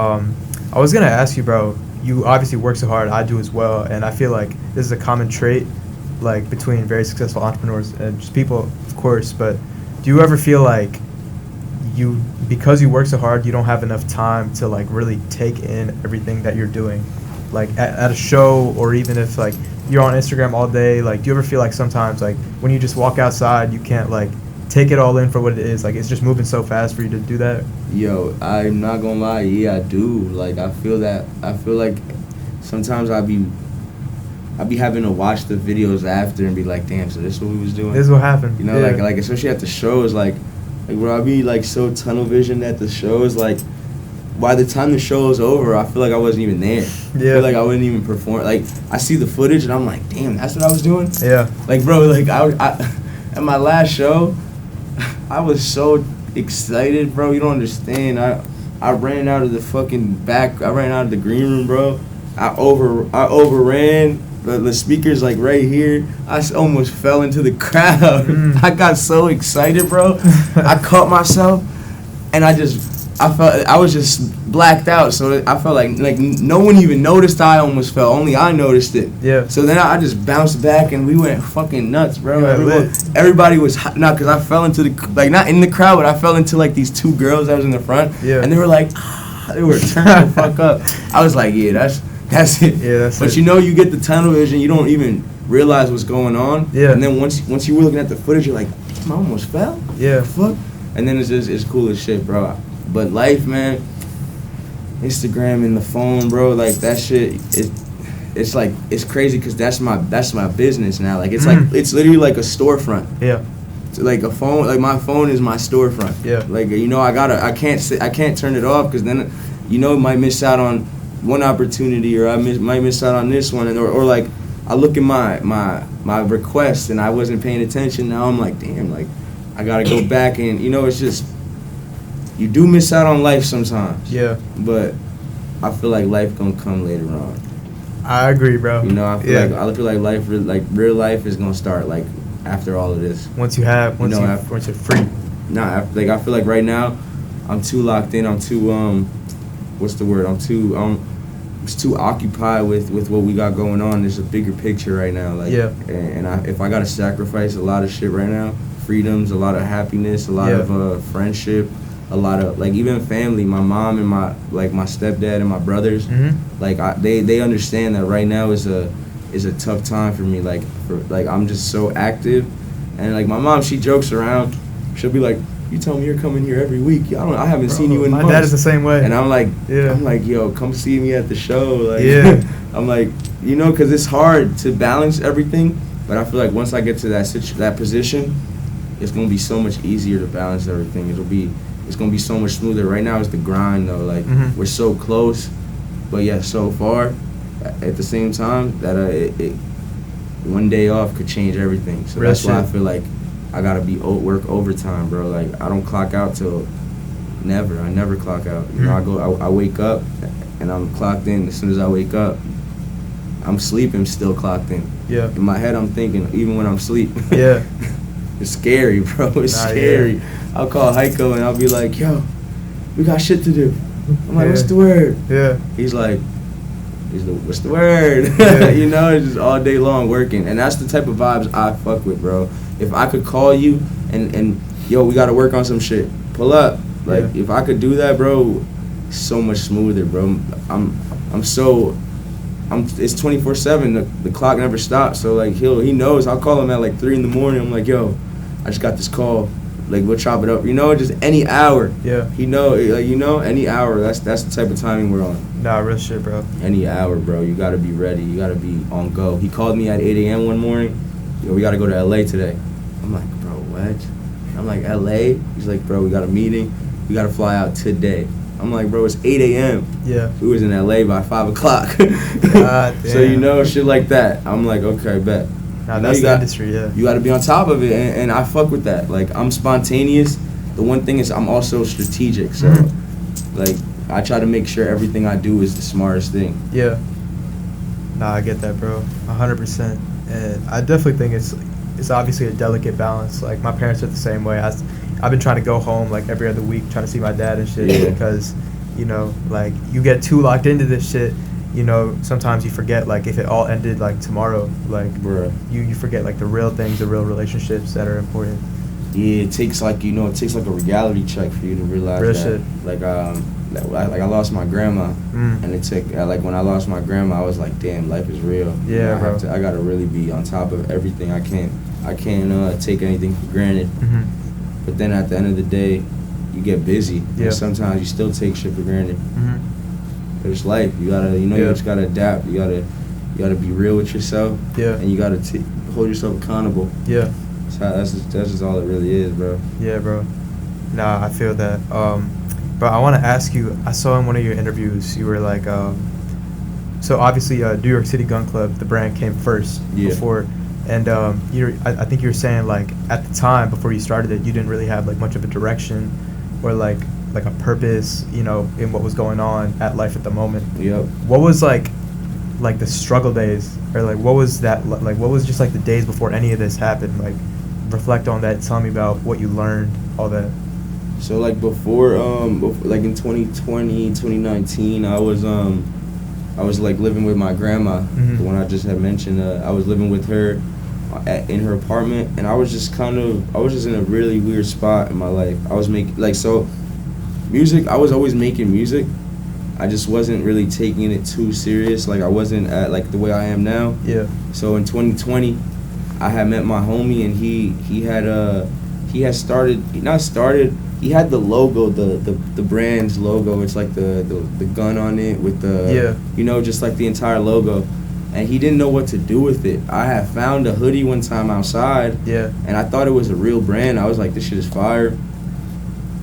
I was gonna ask you, bro. You obviously work so hard. I do as well, and I feel like this is a common trait, like between very successful entrepreneurs and just people, of course. But do you ever feel like because you work so hard, you don't have enough time to like really take in everything that you're doing, like at a show, or even if like you're on Instagram all day? Like, do you ever feel like sometimes like when you just walk outside, you can't like take it all in for what it is? Like, it's just moving so fast for you to do that. Yo, I'm not gonna lie. Yeah, I do. Like, I feel that. I feel like sometimes I be having to watch the videos after and be like, damn, so this is what we was doing. This is what happened. You know, like especially at the shows, like where I be like so tunnel visioned at the shows, like by the time the show is over, I feel like I wasn't even there. Yeah. I feel like I wouldn't even perform. Like, I see the footage and I'm like, damn, that's what I was doing? Yeah. Like, bro, like I at my last show, I was so excited, bro. You don't understand. I ran out of the fucking back. I ran out of the green room, bro. I overran. The speaker's like right here. I almost fell into the crowd. I got so excited, bro. I caught myself, and I was just blacked out. So I felt like no one even noticed I almost fell. Only I noticed it. Yeah. So then I just bounced back, and we went fucking nuts, bro. Everybody was because I fell into not in the crowd, but I fell into like these 2 girls that was in the front. Yeah. And they were like, they were turning the fuck up. I was like, yeah, that's it. Yeah, that's it. But you get the tunnel vision, you don't even realize what's going on. Yeah. And then once you were looking at the footage, you're like, damn, I almost fell. Yeah. Fuck. And then it's cool as shit, bro. But life, man, Instagram and the phone, bro, like that shit, it's like, it's crazy because that's my business now. Like, it's like, it's literally like a storefront. Yeah. It's like a phone, like my phone is my storefront. Yeah. Like, I can't turn it off, because then, might miss out on one opportunity, or might miss out on this one, or like I look at my requests and I wasn't paying attention. Now I'm like, damn, like I gotta go back, and it's just, you do miss out on life sometimes. Yeah. But I feel like life gonna come later on. I agree, bro. I feel like life, like real life, is gonna start like after all of this. Once you're free. Nah, like I feel like right now I'm too locked in. I'm too what's the word? I'm too occupied with what we got going on. There's a bigger picture right now. Like, yeah. And if I gotta sacrifice a lot of shit right now, freedoms, a lot of happiness, a lot of friendship, a lot of like even family. My mom and my stepdad and my brothers, like they understand that right now is a tough time for me. Like I'm just so active, and like my mom, she jokes around. She'll be like, you tell me you're coming here every week. I haven't seen you in months. My dad is the same way. And I'm like, yo, come see me at the show. Like, yeah. I'm like, because it's hard to balance everything. But I feel like once I get to that position, it's gonna be so much easier to balance everything. It's gonna be so much smoother. Right now it's the grind though. Like we're so close, but yet so far. At the same time, that one day off could change everything. So that's why I feel like I gotta work overtime, bro. Like, I don't clock out till never. I never clock out. You know, I wake up and I'm clocked in. As soon as I wake up, I'm sleeping, still clocked in. Yeah. In my head, I'm thinking, even when I'm asleep. Yeah. It's scary, bro. It's scary. Yeah. I'll call Heiko and I'll be like, yo, we got shit to do. I'm like, what's the word? Yeah. He's like, what's the word? Yeah. You know, it's just all day long working. And that's the type of vibes I fuck with, bro. If I could call you and yo, we got to work on some shit, pull up. Like, if I could do that, bro, it's so much smoother, bro. It's 24/7. The clock never stops. So like he knows. I'll call him at like 3 in the morning. I'm like, yo, I just got this call. Like, we'll chop it up. You know, just any hour. Yeah. He know, like, you know, any hour. That's the type of timing we're on. Nah, real shit, bro. Any hour, bro. You gotta be ready. You gotta be on go. He called me at 8 a.m. one morning. Yo, we gotta go to LA today. I'm like, bro, what? I'm like, LA? He's like, bro, we got a meeting. We gotta fly out today. I'm like, bro, it's 8 a.m. Yeah. We was in LA by 5 o'clock. God damn. So, you know, shit like that. I'm like, okay, bet. Nah, that's the industry, yeah. You got to be on top of it, and I fuck with that. Like, I'm spontaneous. The one thing is I'm also strategic. So, like, I try to make sure everything I do is the smartest thing. Yeah. Nah, I get that, bro. 100%. And I definitely think it's obviously a delicate balance. Like, my parents are the same way. I've been trying to go home, like, every other week, trying to see my dad and shit because, you know, like, you get too locked into this shit. You know, sometimes you forget, like, if it all ended, like, tomorrow, like, you forget, like, the real things, the real relationships that are important. Yeah, it takes, like, you know, it takes, like, a reality check for you to realize real that. Shit. Like, I lost my grandma, and it took, like, when I lost my grandma, I was like, damn, life is real. Yeah, you know, bro. I got to really be on top of everything. I can't take anything for granted. But then at the end of the day, you get busy. Yeah. And sometimes you still take shit for granted. But it's life. You gotta, you just gotta adapt. You gotta be real with yourself. Yeah. And you gotta hold yourself accountable. Yeah. That's just all it really is, bro. Yeah, bro. Nah, I feel that. But I want to ask you. I saw in one of your interviews you were like, so obviously New York City Gun Club, the brand came first before, and I think you were saying like at the time before you started it, you didn't really have like much of a direction, or like a purpose, you know, in what was going on at life at the moment. Yep. What was like the struggle days, or like what was that like? What was just like the days before any of this happened? Like, reflect on that. Tell me about what you learned, all that. So like before like in 2020, 2019, I was like living with my grandma, the one I just had mentioned. I was living with her in her apartment, and I was just in a really weird spot in my life. I was making music. I was always making music. I just wasn't really taking it too serious. Like, I wasn't at like the way I am now. Yeah. So in 2020, I had met my homie, and he had the logo, the brand's logo. It's like the gun on it with the you know, just like the entire logo. And he didn't know what to do with it. I had found a hoodie one time outside. Yeah. And I thought it was a real brand. I was like, this shit is fire.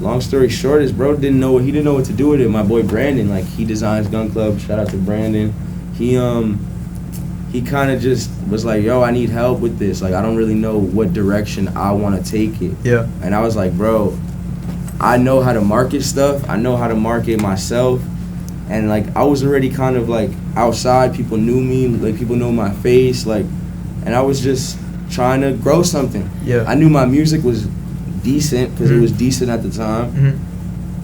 Long story short is, bro didn't know what to do with it. My boy Brandon, like, he designs gun club. Shout out to Brandon. He kind of just was like, yo, I need help with this. Like, I don't really know what direction I want to take it. Yeah. And I was like, bro, I know how to market stuff. I know how to market myself. And like, I was already kind of like outside. People knew me. Like, people know my face. Like, and I was just trying to grow something. Yeah. I knew my music was decent because it was decent at the time.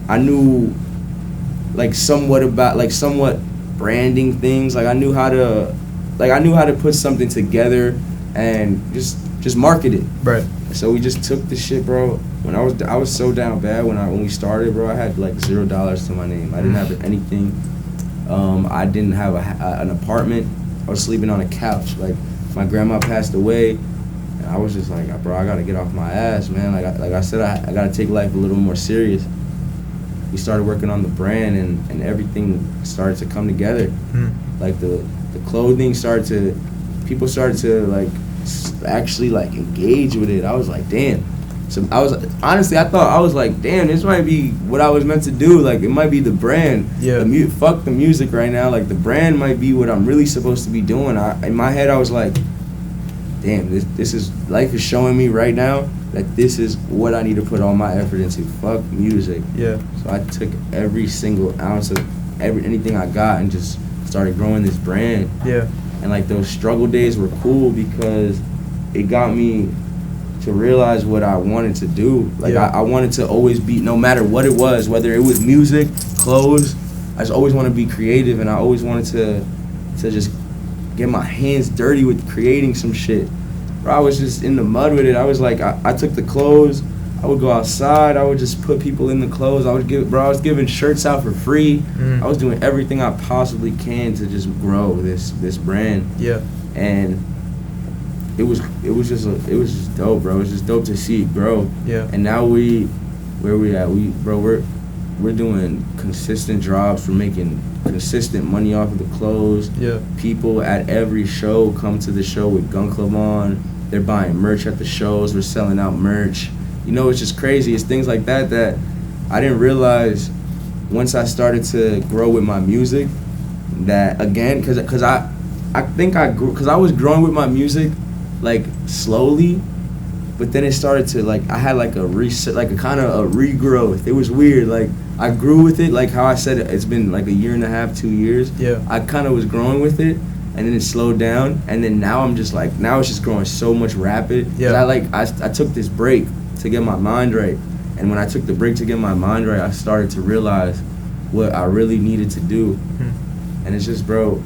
I knew like somewhat branding things. Like, I knew how to put something together and just market it. Right. So we just took the shit, bro. When I was so down bad when we started, bro. I had like $0 to my name. I didn't have anything. I didn't have an apartment. I was sleeping on a couch. Like, my grandma passed away, and I was just like, bro, I gotta get off my ass, man. Like I said, I gotta take life a little more serious. We started working on the brand, and everything started to come together. Like the clothing people started to like actually like engage with it. I was like, damn. So I was like, damn, this might be what I was meant to do. Like, it might be the brand. Yeah. Fuck the music right now. Like, the brand might be what I'm really supposed to be doing. In my head, I was like, damn, this is, life is showing me right now that this is what I need to put all my effort into. Fuck music. Yeah. So I took every single ounce of anything I got and just started growing this brand. Yeah. And like those struggle days were cool because it got me to realize what I wanted to do. Like I wanted to always be, no matter what it was, whether it was music, clothes, I just always want to be creative, and I always wanted to just get my hands dirty with creating some shit. Bro, I was just in the mud with it. I was like, I took the clothes, I would go outside, I would just put people in the clothes. I was giving shirts out for free. I was doing everything I possibly can to just grow this brand. Yeah. And it was just dope, bro. It was just dope to see it grow. Yeah. And now where we at? We're doing consistent drops. We're making consistent money off of the clothes. Yeah. People at every show come to the show with Gun Club on. They're buying merch at the shows. We're selling out merch. You know, it's just crazy. It's things like that I didn't realize once I started to grow with my music. That again, because I think I grew, because I was growing with my music like slowly, but then it started to, like, I had like a reset, like a kind of a regrowth. It was weird. Like I grew with it, like how I said it's been like a year and a half, 2 years. Yeah. I kind of was growing with it, and then it slowed down, and then now I'm just like, now it's just growing so much rapid. Yeah. I took this break to get my mind right, and when I took the break to get my mind right, I started to realize what I really needed to do. And it's just, bro,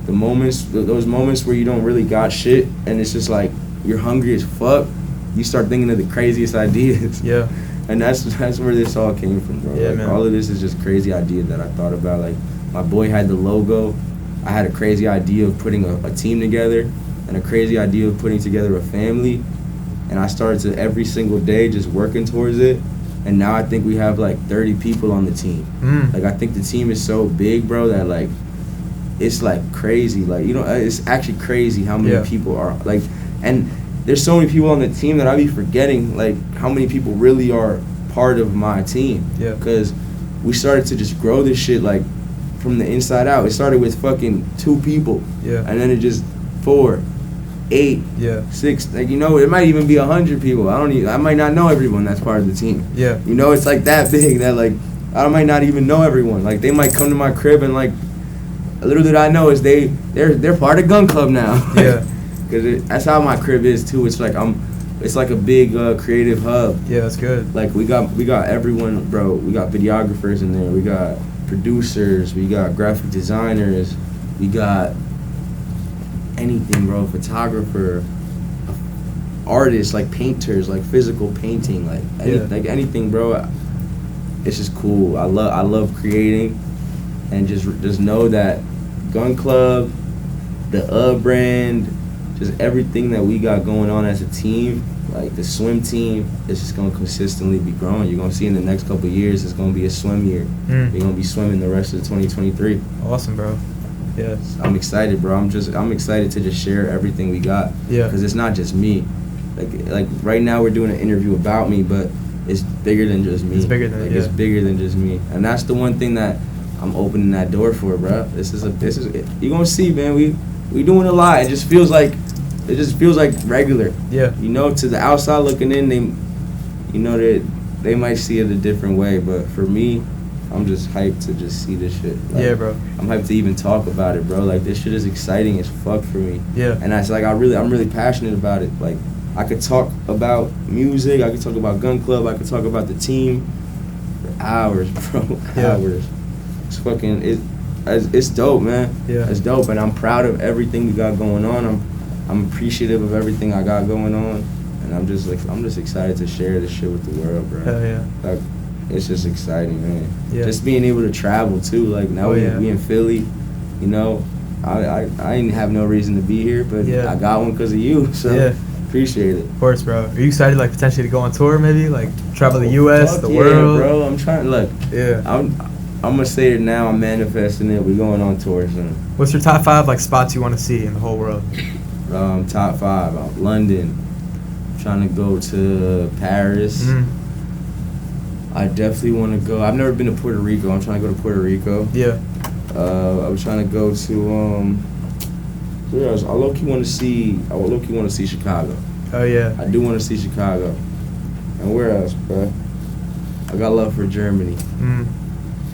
those moments where you don't really got shit, and it's just like you're hungry as fuck, you start thinking of the craziest ideas. Yeah. And that's where this all came from, bro. Yeah, like, man. All of this is just crazy ideas that I thought about. Like, my boy had the logo. I had a crazy idea of putting a team together, and a crazy idea of putting together a family. And I started to every single day just working towards it. And now I think we have like 30 people on the team. Like, I think the team is so big, bro, that like, it's like crazy. Like, you know, it's actually crazy how many people are like, and there's so many people on the team that I be forgetting like how many people really are part of my team. Yeah. Because we started to just grow this shit like from the inside out. It started with fucking 2 people. Yeah. And then it just 4, 8, 6. Like, you know, it might even be 100 people. I might not know everyone that's part of the team. Yeah. You know, it's like that big that like I might not even know everyone. Like, they might come to my crib and like, little did I know is they're part of Gun Club now. Yeah. Because that's how my crib is too. It's like it's like a big creative hub. Yeah, that's good. Like, we got everyone, bro. We got videographers in there. We got producers. We got graphic designers. We got anything, bro. Photographer, artists, like painters, like physical painting, like like anything, bro. It's just cool. I love creating, and just know that Gun Club, the brand, just everything that we got going on as a team, like the swim team, is just gonna consistently be growing. You're gonna see in the next couple of years, it's gonna be a swim year. You're gonna be swimming the rest of 2023. Awesome, bro. Yes. I'm excited, bro. I'm excited to just share everything we got. Yeah. Because it's not just me. Like right now we're doing an interview about me, but it's bigger than just me. It's bigger than it's bigger than just me, and that's the one thing that I'm opening that door for, bro. This is you gonna see, man. We doing a lot. It just feels like regular. Yeah. You know, to the outside looking in, they might see it a different way, but for me, I'm just hyped to just see this shit. Like, yeah, bro. I'm hyped to even talk about it, bro. Like, this shit is exciting as fuck for me. Yeah. And that's like I'm really passionate about it. Like, I could talk about music, I could talk about Gun Club, I could talk about the team for hours, bro. Hours. It's fucking it's dope, man. Yeah. It's dope, and I'm proud of everything we got going on. I'm appreciative of everything I got going on, and I'm just excited to share this shit with the world, bro. Hell yeah. Like, it's just exciting, man. Yeah. Just being able to travel too. Like, now we in Philly, you know. I didn't have no reason to be here, but I got one because of you. So appreciate it. Of course, bro. Are you excited, like, potentially to go on tour, maybe, like travel the U.S., the world? Bro. I'm trying to look. Yeah. I'm gonna say it now. I'm manifesting it. We're going on tour soon. What's your top 5 like spots you want to see in the whole world? Top 5. London. I'm trying to go to Paris. I definitely want to go. I've never been to Puerto Rico. I'm trying to go to Puerto Rico. Yeah. I was trying to go to I low-key want to see Chicago. Oh yeah. I do want to see Chicago. And where else, bro? I got love for Germany.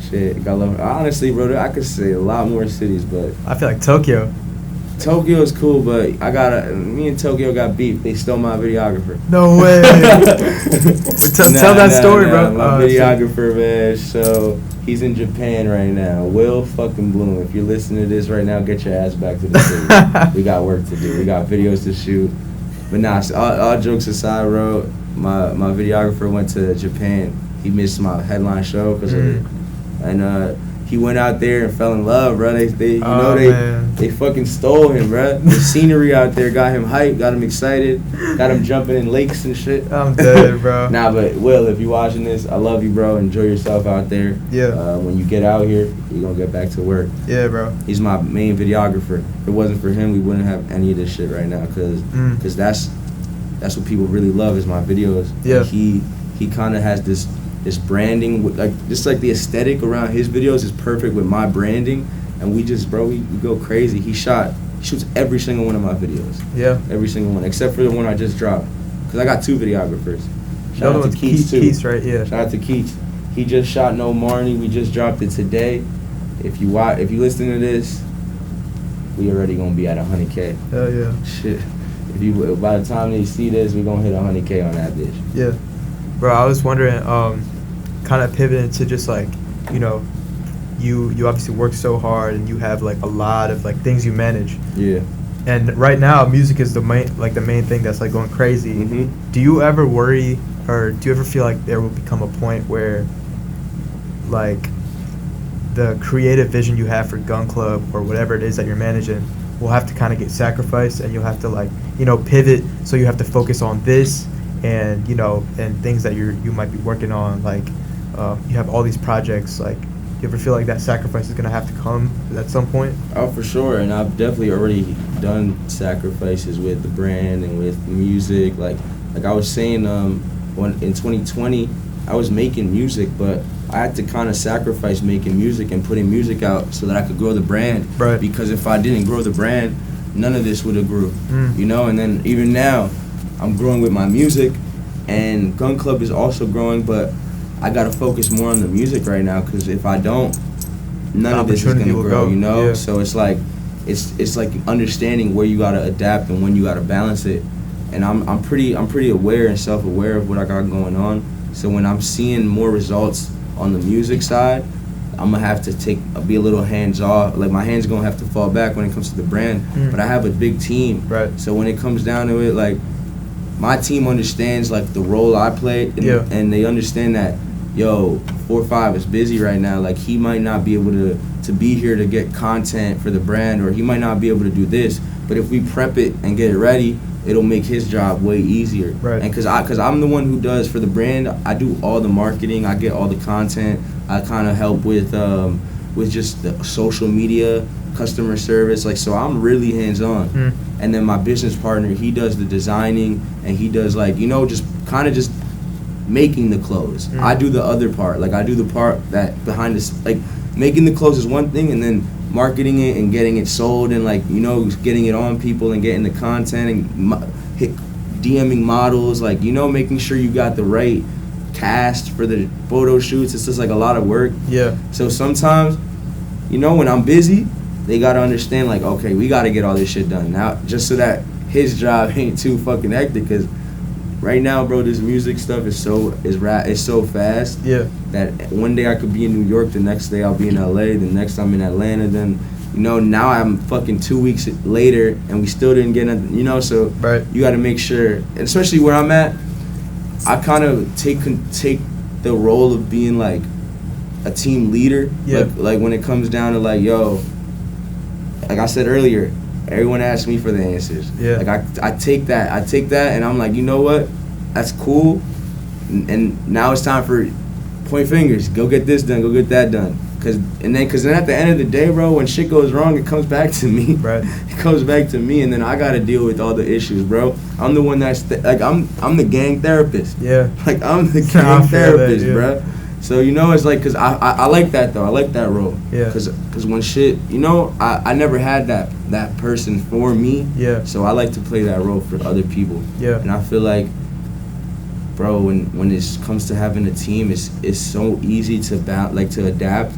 Shit, got love. Honestly, bro, I could say a lot more cities, but I feel like Tokyo. Tokyo is cool, but me and Tokyo got beef. They stole my videographer. No way. Tell that story, bro. My videographer, man. So he's in Japan right now. Will fucking Bloom. If you're listening to this right now, get your ass back to the city. We got work to do. We got videos to shoot. But nah, all jokes aside, bro. My videographer went to Japan. He missed my headline show because of it, and he went out there and fell in love, bro. They fucking stole him, bro. The scenery out there got him hyped, got him excited, got him jumping in lakes and shit. I'm dead, bro. Nah, but Will, if you watching this, I love you, bro. Enjoy yourself out there. Yeah. When you get out here, you're gonna get back to work. Yeah, bro. He's my main videographer. If it wasn't for him, we wouldn't have any of this shit right now, cause that's what people really love is my videos. Yeah. Like he kind of has this branding, just like the aesthetic around his videos is perfect with my branding, and we go crazy. He shoots every single one of my videos. Yeah. Every single one, except for the one I just dropped, because I got 2 videographers. Shout out to Keats too. Keats, right? Yeah. Shout out to Keats. He just shot No Marnie. We just dropped it today. If you listen to this, we already gonna be at 100K. Hell yeah. Shit. By the time they see this, we're gonna hit 100K on that bitch. Yeah. Bro, I was wondering, kind of pivoting to just like, you obviously work so hard and you have like a lot of like things you manage. Yeah. And right now, music is the main thing that's like going crazy. Mm-hmm. Do you ever worry, or do you ever feel like there will become a point where, like, the creative vision you have for Gun Club or whatever it is that you're managing will have to kind of get sacrificed, and you'll have to like, pivot, so you have to focus on this and and things that you might be working on, like you have all these projects, like, you ever feel like that sacrifice is gonna have to come at some point? Oh, for sure. And I've definitely already done sacrifices with the brand and with music. Like I was saying, when in 2020 I was making music, but I had to kind of sacrifice making music and putting music out so that I could grow the brand. Right. Because if I didn't grow the brand, none of this would have grew. And then even now, I'm growing with my music, and Gun Club is also growing, but I gotta focus more on the music right now, because if I don't, none of this is gonna grow. Yeah. So it's like understanding where you gotta adapt and when you gotta balance it. And I'm pretty aware and self-aware of what I got going on. So when I'm seeing more results on the music side, I'm gonna have to be a little hands off. Like, my hands gonna have to fall back when it comes to the brand. But I have a big team, right? So when it comes down to it, like, my team understands like the role I play, and they understand that, yo, FourFive is busy right now. Like, he might not be able to be here to get content for the brand, or he might not be able to do this. But if we prep it and get it ready, it'll make his job way easier. Right. And cause I'm the one who does, for the brand, I do all the marketing, I get all the content, I kind of help with just the social media, customer service, like, so I'm really hands-on. And then my business partner, he does the designing, and he does like, just making the clothes. I do the other part, like, I do the part that behind this, like, making the clothes is one thing, and then marketing it and getting it sold, and like, getting it on people and getting the content and DMing models, like, making sure you got the right cast for the photo shoots. It's just like a lot of work. Yeah. So sometimes, when I'm busy, they gotta understand, like, okay, we gotta get all this shit done now, just so that his job ain't too fucking hectic. Cause right now, bro, this music stuff is so fast. Yeah. That one day I could be in New York, the next day I'll be in LA, the next I'm in Atlanta, then now I'm fucking 2 weeks later and we still didn't get nothing. So right. You gotta make sure, and especially where I'm at, I kind of take the role of being like a team leader. Yeah. Like when it comes down to like, yo, like I said earlier, everyone asks me for the answers. Yeah. Like I take that, and I'm like, you know what? That's cool. And now it's time for point fingers. Go get this done. Go get that done. Cause then at the end of the day, bro, when shit goes wrong, it comes back to me. Right. It comes back to me, and then I gotta deal with all the issues, bro. I'm the one that's I'm the gang therapist. Yeah. Like, I'm the gang therapist, bro. So, you know, it's like, because I like that, though. I like that role. Yeah. Because when shit, you know, I never had that person for me. Yeah. So I like to play that role for other people. Yeah. And I feel like, bro, when it comes to having a team, it's so easy to to adapt.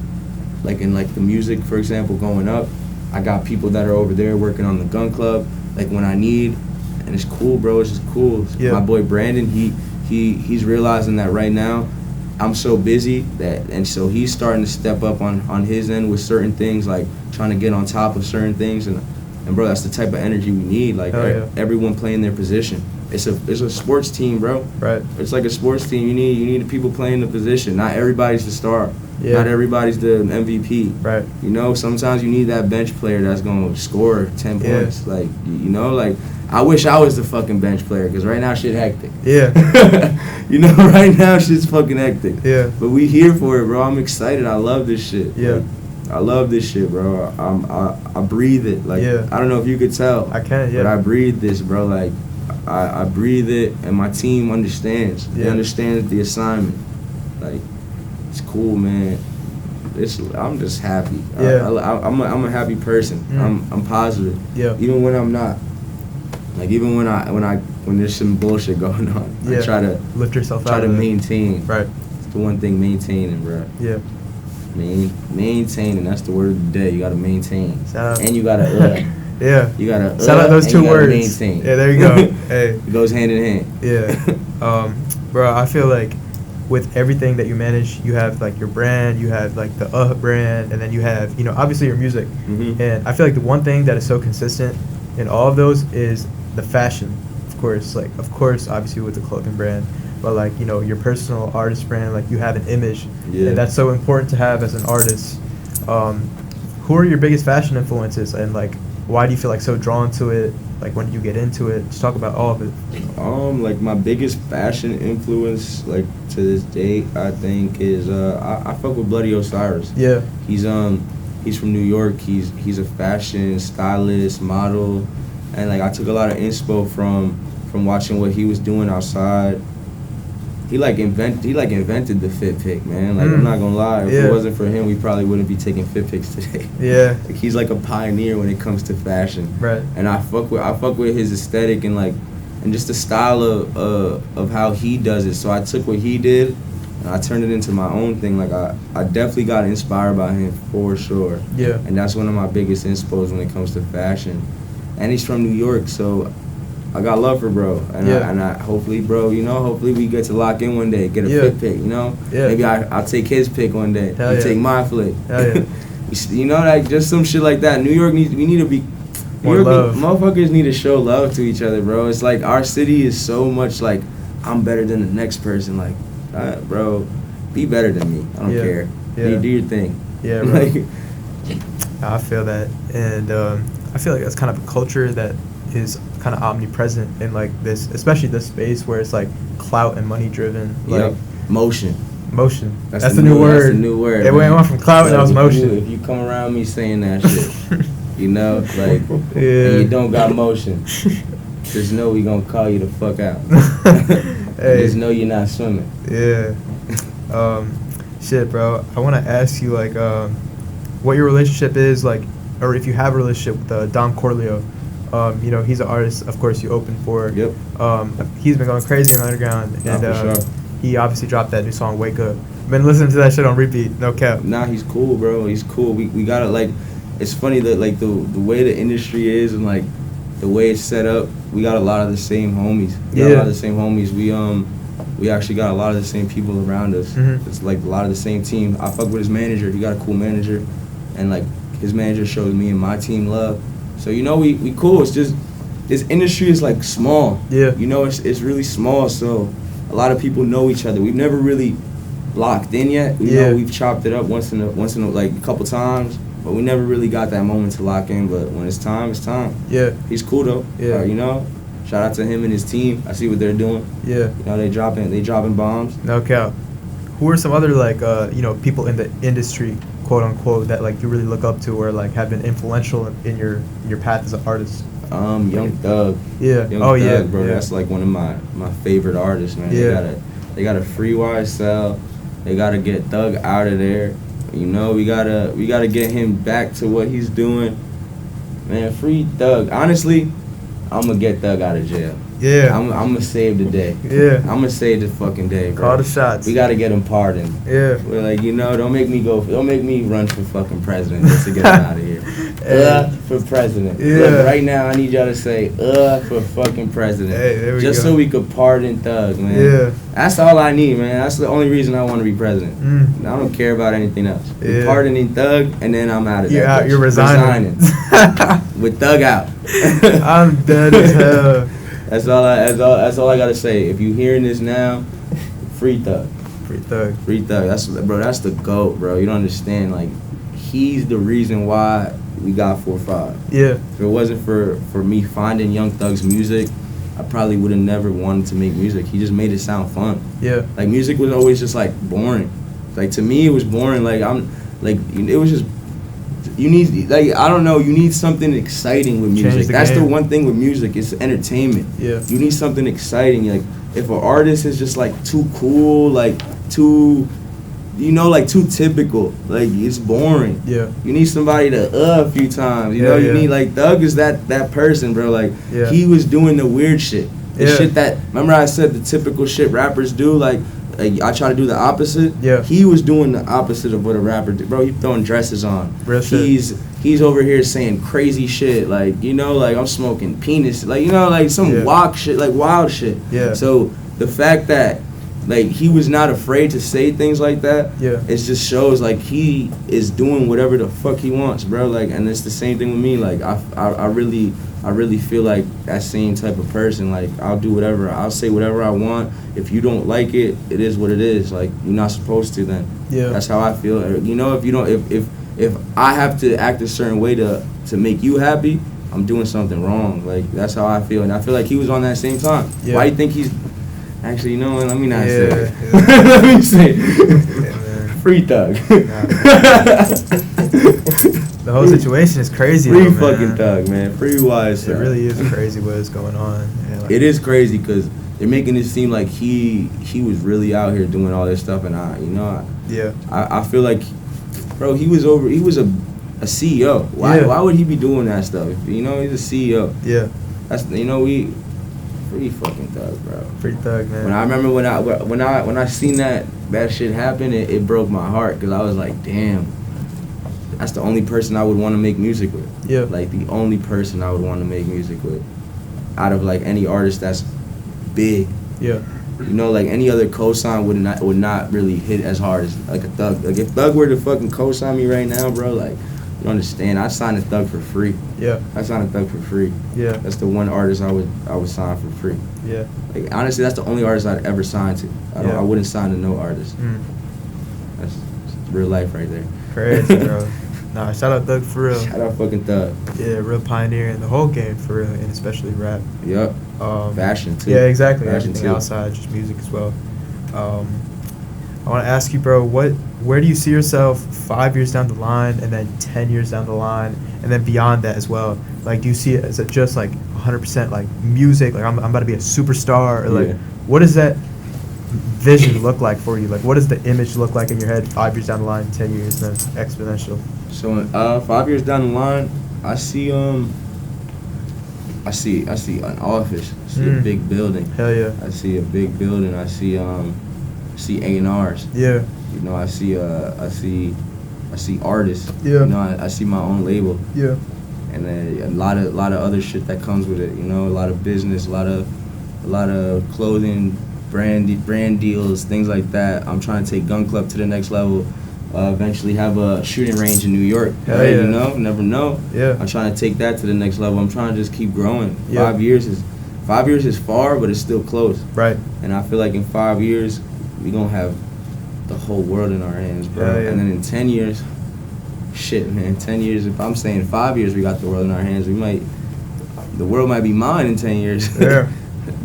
Like in like the music, for example, going up, I got people that are over there working on the gun club, like when I need, and it's cool, bro. It's just cool. Yeah. My boy Brandon, he's realizing that right now I'm so busy and so he's starting to step up on his end with certain things, like trying to get on top of certain things, and bro, that's the type of energy we need. Like everyone playing their position. It's a sports team, bro. Right. It's like a sports team. You need the people playing the position. Not everybody's the star. Yeah. Not everybody's the MVP. Right. You know, sometimes you need that bench player that's gonna score 10 points. Like, you know, like I wish I was the fucking bench player, because right now shit hectic. Yeah. You know, right now shit's fucking hectic. Yeah. But we here for it, bro. I'm excited. I love this shit. Yeah. Like, I love this shit, bro. I breathe it. Like, I don't know if you could tell. I can, yeah. But I breathe this, bro. Like, I breathe it, and my team understands. They understand the assignment. Like, it's cool, man. I'm just happy. Yeah. I'm a happy person. I'm positive. Yeah. Even when I'm not. Like, even when there's some bullshit going on, I try to lift yourself out. Try to maintain. Right. It's the one thing, maintaining, bro. Yeah. Maintaining. That's the word of the day. You gotta maintain. Shout out. And you gotta. Yeah. You gotta. Shout out those two words. Maintain. Yeah. There you go. Hey. It goes hand in hand. Yeah. Bro, I feel like with everything that you manage, you have like your brand, you have like the brand, and then you have, you know, obviously your music. Mm-hmm. And I feel like the one thing that is so consistent in all of those is the fashion. Of course, obviously with the clothing brand, but like, you know, your personal artist brand, like you have an image, and that's so important to have as an artist. Who are your biggest fashion influences, and like why do you feel like so drawn to it? Like, when did you get into it? Just talk about all of it. Like my biggest fashion influence, like to this day, I think is I fuck with Bloody Osiris. Yeah. He's from New York. He's a fashion stylist, model, and like I took a lot of inspo from watching what he was doing outside. He invented the fit pick, man. Like, I'm not gonna lie, if it wasn't for him, we probably wouldn't be taking fit picks today. Yeah. Like, he's like a pioneer when it comes to fashion. Right. And I fuck with his aesthetic and just the style of how he does it. So I took what he did and I turned it into my own thing. Like, I definitely got inspired by him for sure. Yeah. And that's one of my biggest inspos when it comes to fashion. And he's from New York, so I got love for bro, and I hopefully, bro, you know, hopefully we get to lock in one day, get a fit pick, you know. Maybe I'll take his pick one day. You take my flick. You know, like just some shit like that. New York we need to be. More love. Motherfuckers need to show love to each other, bro. It's like our city is so much like I'm better than the next person. Like, bro, be better than me. I don't care. Do your thing. Yeah, bro. Like, I feel that, and I feel like that's kind of a culture that is kind of omnipresent in like this, especially this space where it's like clout and money driven. Like motion. That's the new word. That's the new word. It went from clout and now it's motion. If you come around me saying that shit, you know, like, and you don't got motion, just know we gonna call you the fuck out. Just know you're not swimming. Yeah. Shit, bro. I want to ask you like, what your relationship is like, or if you have a relationship with Dom Corleo. You know, he's an artist, of course, you opened for. Yep. He's been going crazy in the underground, and sure. He obviously dropped that new song, Wake Up. Been listening to that shit on repeat, no cap. Nah, he's cool, bro. He's cool. We gotta, like, it's funny that, like, the way the industry is and, like, the way it's set up, we got a lot of the same homies. We actually got a lot of the same people around us. Mm-hmm. It's, like, a lot of the same team. I fuck with his manager. He got a cool manager. And, like, his manager shows me and my team love. So, you know, we cool. It's just, this industry is, like, small. Yeah. You know, it's really small, so a lot of people know each other. We've never really locked in yet. You know, we've chopped it up once in a like, a couple times, but we never really got that moment to lock in. But when it's time, it's time. Yeah. He's cool, though. Yeah. You know, shout out to him and his team. I see what they're doing. Yeah. You know, they dropping bombs. No cap. Who are some other, like, you know, people in the industry, quote unquote, that like you really look up to or like have been influential in your path as an artist? Young Thug. Yeah. Young Thug, bro. Yeah. That's like one of my favorite artists, man. Yeah. They got a free YSL. They gotta get Thug out of there. You know, we gotta get him back to what he's doing. Man, free Thug. Honestly, I'm gonna get Thug out of jail. Yeah. I'm gonna save the day. Yeah. I'm gonna save the fucking day, bro. Call the shots. We gotta get him pardoned. Yeah. We're like, you know, don't make me run for fucking president just to get him out of here. For president. Yeah. Look, right now, I need y'all to say, for fucking president. Hey, there we just go. so we could pardon Thug, man. Yeah. That's all I need, man. That's the only reason I want to be president. Mm. I don't care about anything else. Yeah. Pardoning Thug, and then I'm out of You're that. out. You're resigning. With Thug out. I'm dead as hell. That's all I gotta say. If you hearing this now, free Thug. Free Thug. Free Thug. That's the GOAT, bro. You don't understand. Like, he's the reason why we got 4-5. Yeah. If it wasn't for me finding Young Thug's music, I probably would have never wanted to make music. He just made it sound fun. Yeah. Like, music was always just like boring. Like, to me, it was boring. Like, it was just. You need, like, I don't know, you need something exciting with music. That's the one thing with music, it's entertainment. Yeah. You need something exciting. Like, if an artist is just, like, too cool, like, too, you know, like, too typical, like, it's boring. Yeah. You need somebody to, a few times, you Yeah, know? yeah. You need, like, Thug is that person, bro. Like, Yeah. he was doing the weird shit. The Yeah. shit that, remember I said the typical shit rappers do, like I try to do the opposite. Yeah. He was doing the opposite of what a rapper did. Bro, he throwing dresses on. Real shit. He's over here saying crazy shit. Like, you know, like, I'm smoking penis. Like, you know, like, some wild shit, like, wild shit. Yeah. So, the fact that, like, he was not afraid to say things like that, it just shows, like, he is doing whatever the fuck he wants, bro. Like, and it's the same thing with me. Like, I really feel like that same type of person. Like, I'll do whatever. I'll say whatever I want. If you don't like it, it is what it is. Like, you're not supposed to then. Yeah. That's how I feel. You know, if you don't, if I have to act a certain way to make you happy, I'm doing something wrong. Like, that's how I feel. And I feel like he was on that same time. Yeah. Why do you think he's... Actually, you know what? Let me not say it. Yeah. Let me say it. Yeah, Free Thug. The whole situation is crazy. Free though, fucking man. Thug, man. Free Wise. It really is crazy what is going on. Yeah, like, It is crazy because they're making it seem like he was really out here doing all this stuff, and I feel like, bro, he was a CEO. Why would he be doing that stuff? You know, he's a CEO. Yeah. That's, you know, free fucking Thug, bro. Free Thug, man. When I remember when I seen that shit happen, it broke my heart because I was like, damn, that's the only person I would want to make music with. Yeah. Like, the only person I would want to make music with, out of, like, any artist that's big. Yeah. You know, like, any other cosign would not really hit as hard as, like, a Thug. Like, if Thug were to fucking cosign me right now, bro, like, you understand? I signed a Thug for free. Yeah. I signed a Thug for free. Yeah. That's the one artist I would sign for free. Yeah. Like, honestly, that's the only artist I'd ever sign to. I wouldn't sign to no artist. Mm. That's real life right there. Crazy, bro. Nah, shout out Thug for real. Shout out fucking Thug. Yeah, real pioneer in the whole game for real, and especially rap. Yep. Fashion too. Yeah, exactly. Fashion Everything too. outside, just music as well. I want to ask you, bro, where do you see yourself 5 years down the line, and then 10 years down the line, and then beyond that as well? Like, do you see it as just like 100% like music, like I'm about to be a superstar, or like what does that vision look like for you? Like, what does the image look like in your head 5 years down the line, 10 years, then exponential? So 5 years down the line, I see an office. I see a big building. Hell yeah. I see a big building. I see A&Rs. Yeah. You know, I see artists. Yeah. You know, I see my own label. Yeah. And then a lot of other shit that comes with it. You know, a lot of business, a lot of clothing, brand deals, things like that. I'm trying to take Gun Club to the next level. Eventually have a shooting range in New York. Hell right? yeah. You know, never know. Yeah. I'm trying to take that to the next level. I'm trying to just keep growing. Yeah. 5 years is far, but it's still close. Right. And I feel like in 5 years, we gonna have the whole world in our hands, bro. Yeah, yeah. And then in 10 years, shit, man. 10 years. If I'm saying 5 years, we got the world in our hands. The world might be mine in 10 years. Yeah.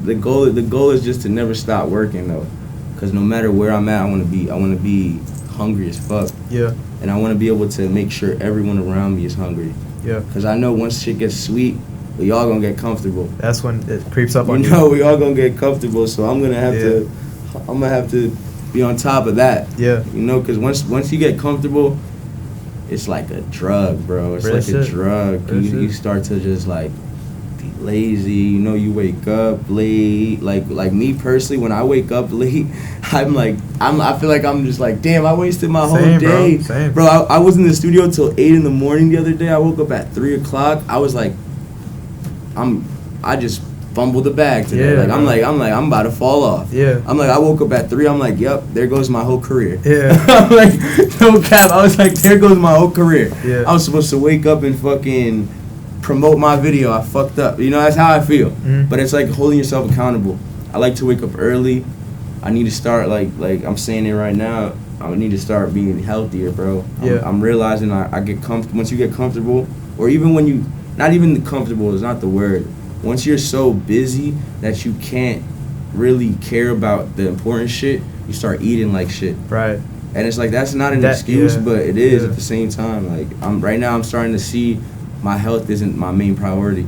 The goal is just to never stop working though, because no matter where I'm at, I want to be hungry as fuck. Yeah. And I want to be able to make sure everyone around me is hungry. Yeah. Because I know once shit gets sweet, we all gonna get comfortable. That's when it creeps up on you. You know, we all gonna get comfortable. So I'm gonna have to be on top of that. Yeah. You know, because once you get comfortable, it's like a drug, bro. It's like a drug. You start to just like be lazy. You know, you wake up late. Like me personally, when I wake up late, I feel like I'm just like, damn, I wasted my whole day. Bro. Same. Bro, I was in the studio till 8 in the morning the other day. I woke up at 3 o'clock. I was like, I just fumbled the bag today. Yeah, I'm about to fall off. Yeah. I'm like, I woke up at 3. I'm like, yep, there goes my whole career. Yeah. I'm like, no cap. I was like, there goes my whole career. Yeah. I was supposed to wake up and fucking promote my video. I fucked up. You know, that's how I feel. Mm-hmm. But it's like holding yourself accountable. I like to wake up early. I need to start like I'm saying it right now. I need to start being healthier, bro. Yeah. I'm realizing I get comfortable. Once you get comfortable, or even when you, not even comfortable is not the word. Once you're so busy that you can't really care about the important shit, you start eating like shit. Right. And it's like, that's not an excuse, but it is at the same time. Like, right now I'm starting to see my health isn't my main priority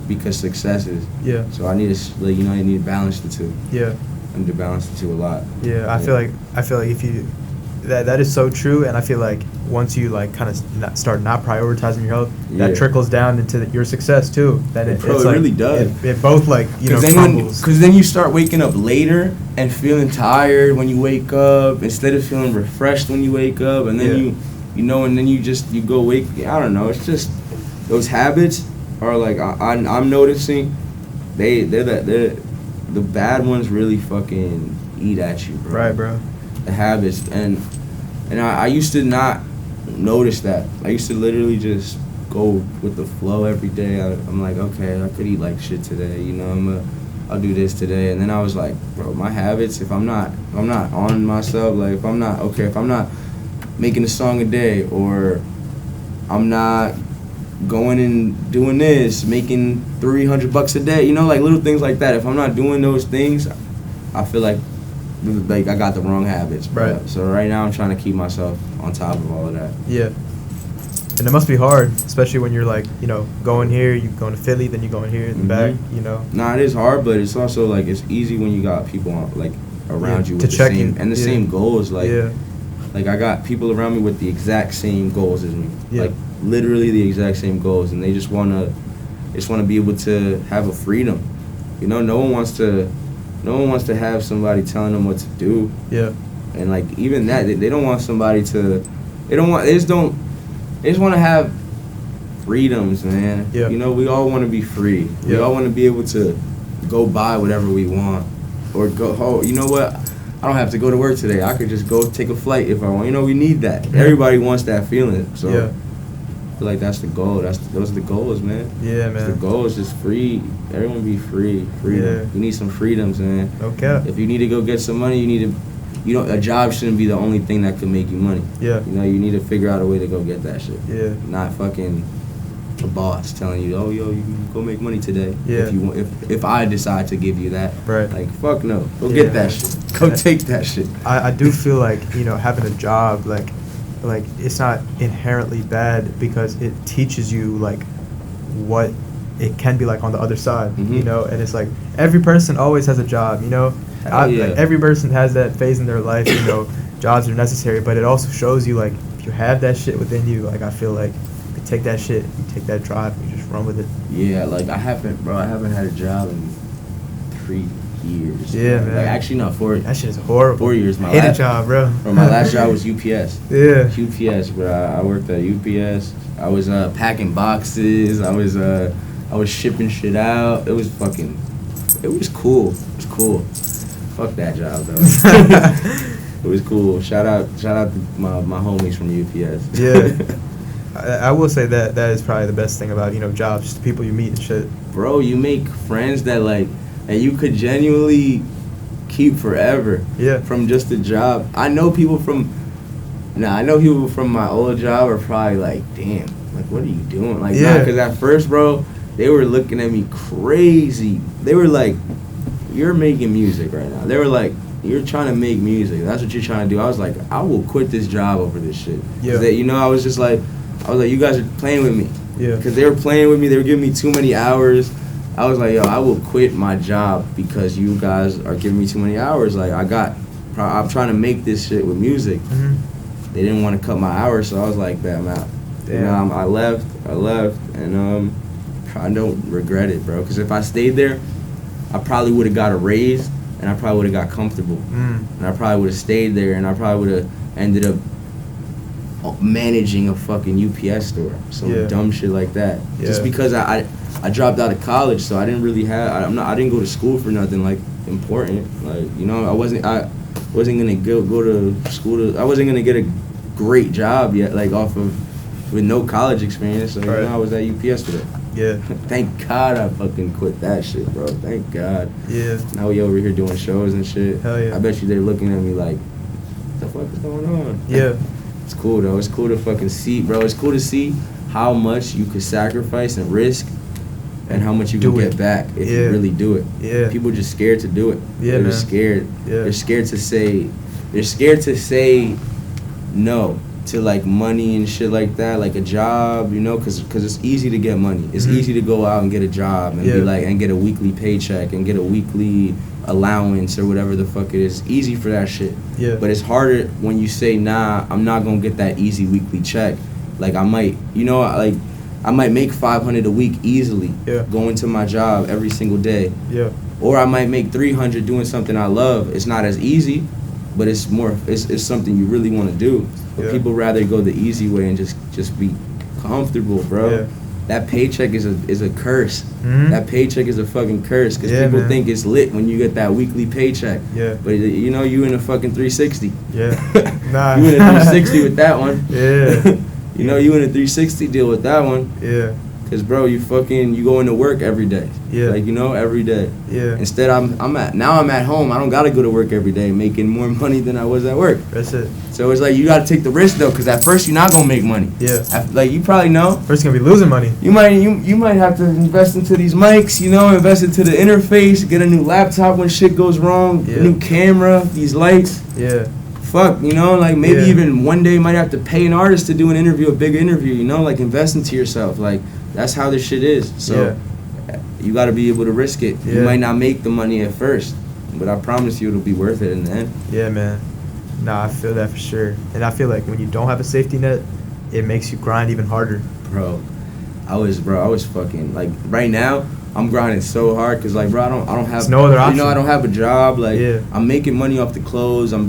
because success is. Yeah. So I need to, like, you know, I need to balance the two. Yeah. I need to balance the two a lot. Yeah, I feel like if you, that is so true, and I feel like once you like kind of start not prioritizing your health, that trickles down into your success too. That it really does. It both like crumbles. Because then you start waking up later and feeling tired when you wake up instead of feeling refreshed when you wake up, and then you know, and then you go wake. I don't know. It's just those habits are like I'm noticing they're the bad ones really fucking eat at you, bro. Right, bro. The habits, and I used to not notice that. I used to literally just go with the flow every day. I'm like, okay, I could eat like shit today, you know. I'll do this today, and then I was like, bro, my habits. If I'm not on myself, like if I'm not making a song a day, or I'm not going and doing this, making $300 a day, you know, like little things like that. If I'm not doing those things, I feel like I got the wrong habits, bro. Right. So right now I'm trying to keep myself on top of all of that. Yeah. And it must be hard, especially when you're like, you know, going here, you going to Philly, then you going here in the back, you know. Nah, it is hard, but it's also like it's easy when you got people on, like around you with the same goals. Like, like I got people around me with the exact same goals as me. Yeah. Like literally the exact same goals, and they just wanna be able to have a freedom. You know, no one wants to have somebody telling them what to do. Yeah. And like even that, they don't want somebody to. They just want to have freedoms, man. Yeah. You know, we all want to be free. We all want to be able to go buy whatever we want, or go. Oh, you know what? I don't have to go to work today. I could just go take a flight if I want. You know, we need that. Everybody wants that feeling. So I feel like that's the goal. Those are the goals, man. Yeah, man. The goal is just free. Everyone be free. Freedom. Yeah. You need some freedoms, man. Okay. If you need to go get some money, a job shouldn't be the only thing that can make you money. Yeah. You know, you need to figure out a way to go get that shit. Yeah. Not fucking a boss telling you, oh, yo, you can go make money today. Yeah. If I decide to give you that. Right. Like, fuck no. Go get that shit. Go take that shit. I do feel like, you know, having a job, like it's not inherently bad because it teaches you, like, what it can be like on the other side, you know? And it's like, every person always has a job, you know? Like, every person has that phase in their life, you know, jobs are necessary, but it also shows you, like, if you have that shit within you, like, I feel like you take that shit, you take that drive, and you just run with it. Yeah, like, I haven't had a job in 3 years. Yeah, man. Like, actually, no, 4. That shit is horrible. 4 years. Hate a job, bro. My last job was UPS. Yeah. UPS, but I worked at UPS. I was packing boxes. I was shipping shit out. It was cool. It was cool. Fuck that job, though. It was cool. Shout out to my homies from UPS. Yeah. I will say that is probably the best thing about, you know, jobs, just the people you meet and shit. Bro, you make friends that you could genuinely keep forever. Yeah. From just a job. I know people from my old job are probably like, damn, like, what are you doing? Like, nah, because at first, bro, they were looking at me crazy. They were like, you're making music right now. They were like, you're trying to make music. That's what you're trying to do. I was like, I will quit this job over this shit. Yeah. You know, I was like, you guys are playing with me. Yeah. Because they were playing with me. They were giving me too many hours. I was like, yo, I will quit my job because you guys are giving me too many hours. Like, I got I'm trying to make this shit with music. Mm-hmm. They didn't want to cut my hours, so I was like, "Bet I'm out." Damn. I left, and I don't regret it, bro. Because if I stayed there, I probably would have got a raise, and I probably would have got comfortable, and I probably would have stayed there, and I probably would have ended up managing a fucking UPS store, some dumb shit like that. Yeah. Just because I dropped out of college, so I didn't really have. I didn't go to school for nothing like important. Like, you know, I wasn't gonna go to school. I wasn't gonna get a great job yet, like with no college experience. So, you know, I was at UPS for that. Yeah. Thank God I fucking quit that shit, bro. Thank God. Yeah. Now we over here doing shows and shit. Hell yeah. I bet you they're looking at me like, what the fuck is going on? Yeah. It's cool though. It's cool to fucking see, bro. It's cool to see how much you could sacrifice and risk, and how much you can get back if you really do it. Yeah. People just scared to do it. Yeah, They're man. scared. Yeah. They're scared to say. They're scared to say no to like money and shit like that, like a job, you know, because it's easy to get money. It's easy to go out and get a job and be like, and get a weekly paycheck and get a weekly allowance or whatever the fuck it is. Easy for that shit. Yeah. But it's harder when you say, nah, I'm not gonna get that easy weekly check. Like I might, you know, like I might make $500 a week easily going to my job every single day. Yeah. Or I might make $300 doing something I love. It's not as easy, but it's more. It's something you really want to do. But people rather go the easy way and just be comfortable, bro. Yeah. That paycheck is a curse. Mm-hmm. That paycheck is a fucking curse because people think it's lit when you get that weekly paycheck. Yeah. But you know, you in a fucking 360. Yeah. Nah. You in a 360 with that one. Yeah. You know, you in a 360 deal with that one. Yeah. Cause bro, you go into work every day. Yeah. Like, you know, every day. Yeah. Instead, I'm at home. I don't gotta go to work every day, making more money than I was at work. That's it. So it's like you gotta take the risk though, cause at first you're not gonna make money. Yeah. Like you probably know. First you're gonna be losing money. You might have to invest into these mics. You know, invest into the interface, get a new laptop when shit goes wrong, a new camera, these lights. Yeah. Fuck, you know, like maybe even one day you might have to pay an artist to do an interview, a big interview. You know, like invest into yourself, like. That's how this shit is. So you got to be able to risk it. You might not make the money at first, but I promise you it'll be worth it in the end. Yeah, man. Nah, I feel that for sure. And I feel like when you don't have a safety net, it makes you grind even harder. Bro, I was fucking, like, right now, I'm grinding so hard because, like, bro, I don't have... There's no other option. You know, I don't have a job. Like, I'm making money off the clothes. I'm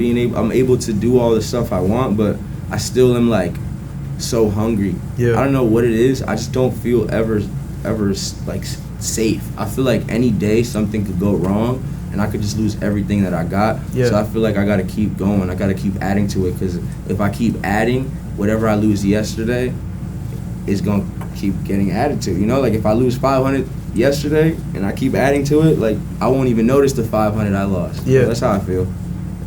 able to do all the stuff I want, but I still am, like... so hungry. I don't know what it is. I just don't feel ever like safe. I feel like any day something could go wrong and I could just lose everything that I got. So I feel like I gotta keep going. I gotta keep adding to it, because if I keep adding, whatever I lose yesterday is gonna keep getting added to. You know, like if I lose 500 yesterday and I keep adding to it, like I won't even notice the 500 I lost. Yeah, that's how I feel.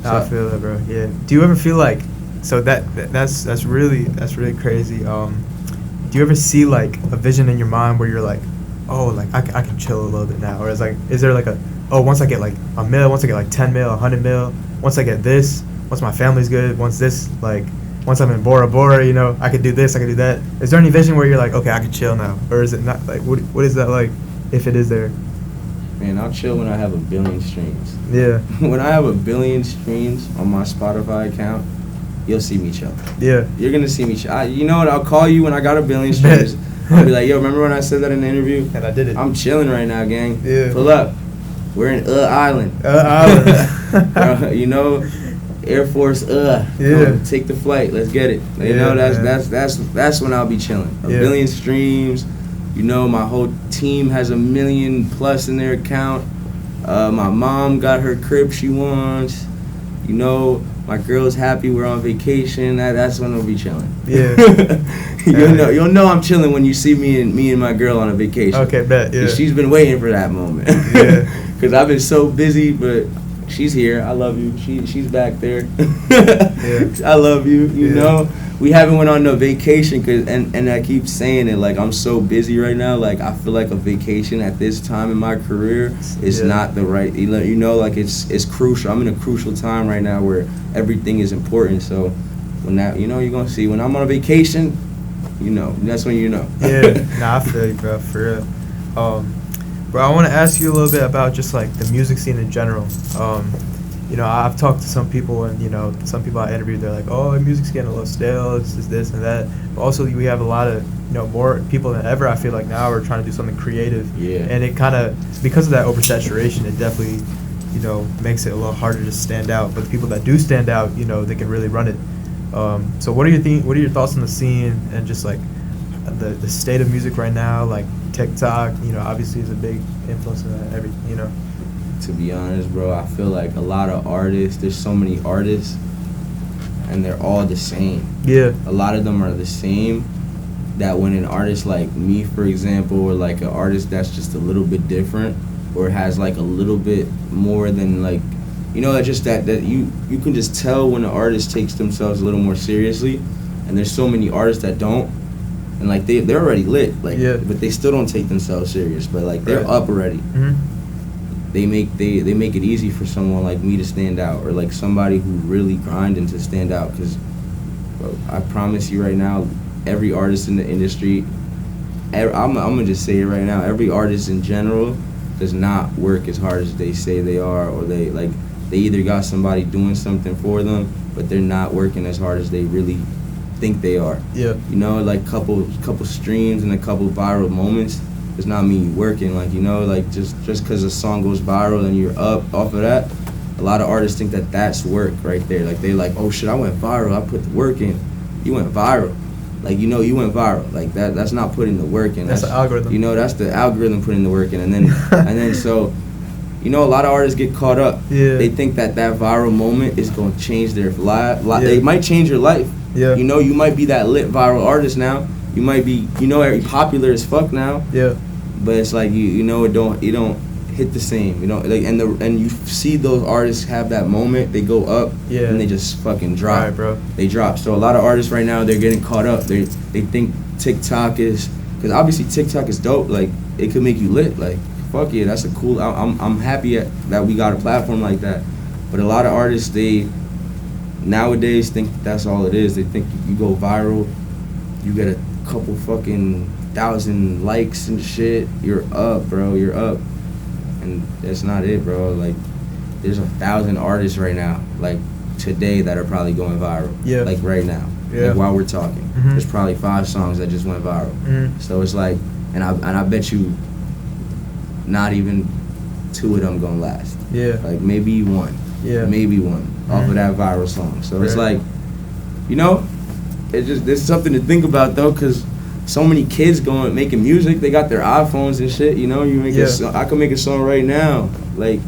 I feel that, bro. Yeah. Do you ever feel like? So that's really crazy. Do you ever see like a vision in your mind where you're like, oh, like I can chill a little bit now, or is there like once I get like a mil, once I get like 10 mil, 100 mil, once I get this, once my family's good, once I'm in Bora Bora, you know, I could do this, I could do that. Is there any vision where you're like, okay, I can chill now, or is it not? Like, what is that like, if it is there? Man, I'll chill when I have 1 billion streams. Yeah. When I have 1 billion streams on my Spotify account, you'll see me chill. Yeah. You're going to see me chill. You know what? I'll call you when I got 1 billion streams. I'll be like, yo, remember when I said that in the interview? And I did it. I'm chilling right now, gang. Yeah. Pull up. We're in Island. Island. You know, Air Force, Yeah. Come, take the flight. Let's get it. You know, that's when I'll be chilling. 1 billion streams. You know, my whole team has 1 million plus in their account. My mom got her crib she wants. You know, my girl's happy we're on vacation. That's when we'll be chilling. Yeah. You'll know I'm chilling when you see me and my girl on a vacation. Okay, bet. Yeah. She's been waiting for that moment. Yeah. Because I've been so busy, but she's here. I love you. She's back there. Yeah. I love you. You know, we haven't went on no vacation, and I keep saying it, like I'm so busy right now. Like I feel like a vacation at this time in my career is not the right. You know, like it's crucial. I'm in a crucial time right now where everything is important. So when that, you know, you're gonna see when I'm on a vacation, you know, that's when you know. Yeah. Nah, I feel you, bro. For real. Bro, I want to ask you a little bit about just like the music scene in general. you know, I've talked to some people, and, you know, some people I interviewed, they're like, oh, music's getting a little stale, it's just this and that. But also, we have a lot of, you know, more people than ever, I feel like now are trying to do something creative. Yeah. And it kind of, because of that oversaturation, it definitely, you know, makes it a little harder to stand out. But the people that do stand out, you know, they can really run it. So what are your thoughts on the scene and just like the state of music right now? Like TikTok, you know, obviously is a big influence in that. You know. To be honest, bro, I feel like a lot of artists. There's so many artists, and they're all the same. Yeah. A lot of them are the same. That when an artist like me, for example, or like an artist that's just a little bit different, or has like a little bit more than like, you know, just that you can just tell when an artist takes themselves a little more seriously, and there's so many artists that don't, and like they're already lit, like, yeah. But they still don't take themselves serious, but like they're up already. Mm-hmm. They make it easy for someone like me to stand out, or like somebody who really grinding to stand out, because I promise you right now, every artist in the industry, I'm gonna just say it right now, every artist in general does not work as hard as they say they are, or they either got somebody doing something for them, but they're not working as hard as they really think they are. Yeah. You know, like couple streams and a couple viral moments does not mean you working. Like, you know, like just because a song goes viral and you're up off of that, a lot of artists think that that's work right there. Like they like, oh shit, I went viral, I put the work in. You went viral. Like, you know, you went viral. Like that's not putting the work in. That's the algorithm. You know, that's the algorithm putting the work in. And then so, you know, a lot of artists get caught up. Yeah. They think that viral moment is going to change their life. Yeah. It might change your life. Yeah. You know, you might be that lit viral artist now. You might be, you know, popular as fuck now. Yeah. But it's like you know, it don't hit the same. You know, like and you see those artists have that moment. They go up. Yeah. And they just fucking drop. Right, bro. They drop. So a lot of artists right now, they're getting caught up. They think TikTok is, because obviously TikTok is dope. Like it could make you lit. Like fuck yeah, that's a cool. I'm happy that we got a platform like that. But a lot of artists, they nowadays think that's all it is. They think you go viral, you get a couple fucking 1,000 likes and shit, you're up, bro. You're up. And that's not it, bro. Like there's 1,000 artists right now, like today, that are probably going viral. Yeah. Like right now. Yeah. Like while we're talking. Mm-hmm. There's probably 5 songs that just went viral. Mm-hmm. So it's like, and I bet you not even 2 of them gonna last. Yeah. Like maybe 1. Yeah. Maybe 1 off of that viral song. So it's like, you know, there's something to think about though, because so many kids making music. They got their iPhones and shit. You know, I could make a song right now, like,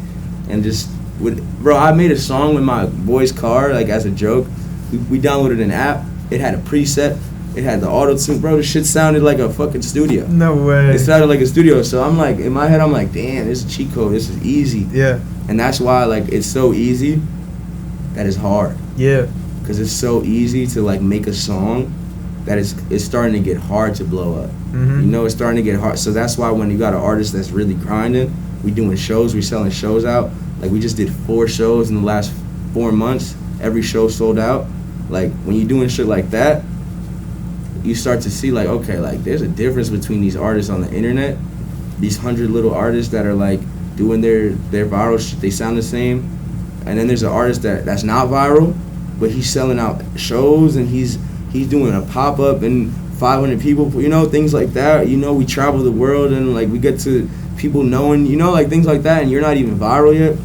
and just bro. I made a song with my boy's car, like as a joke. We downloaded an app. It had a preset. It had the auto tune, bro. The shit sounded like a fucking studio. No way. It sounded like a studio. So I'm like, in my head, I'm like, damn, this is cheat code. This is easy. Yeah. And that's why, like, it's so easy that it's hard. Yeah. Because it's so easy to like make a song that it's starting to get hard to blow up. Mm-hmm. You know, it's starting to get hard. So that's why when you got an artist that's really grinding, we doing shows, we selling shows out. Like we just did 4 shows in the last 4 months. Every show sold out. Like when you're doing shit like that, you start to see like, okay, like there's a difference between these artists on the internet, these 100 little artists that are like doing their viral shit, they sound the same. And then there's an artist that's not viral, but he's selling out shows and he's doing a pop-up and 500 people, you know, things like that. You know, we travel the world and like we get to people knowing, you know, like things like that, and you're not even viral yet.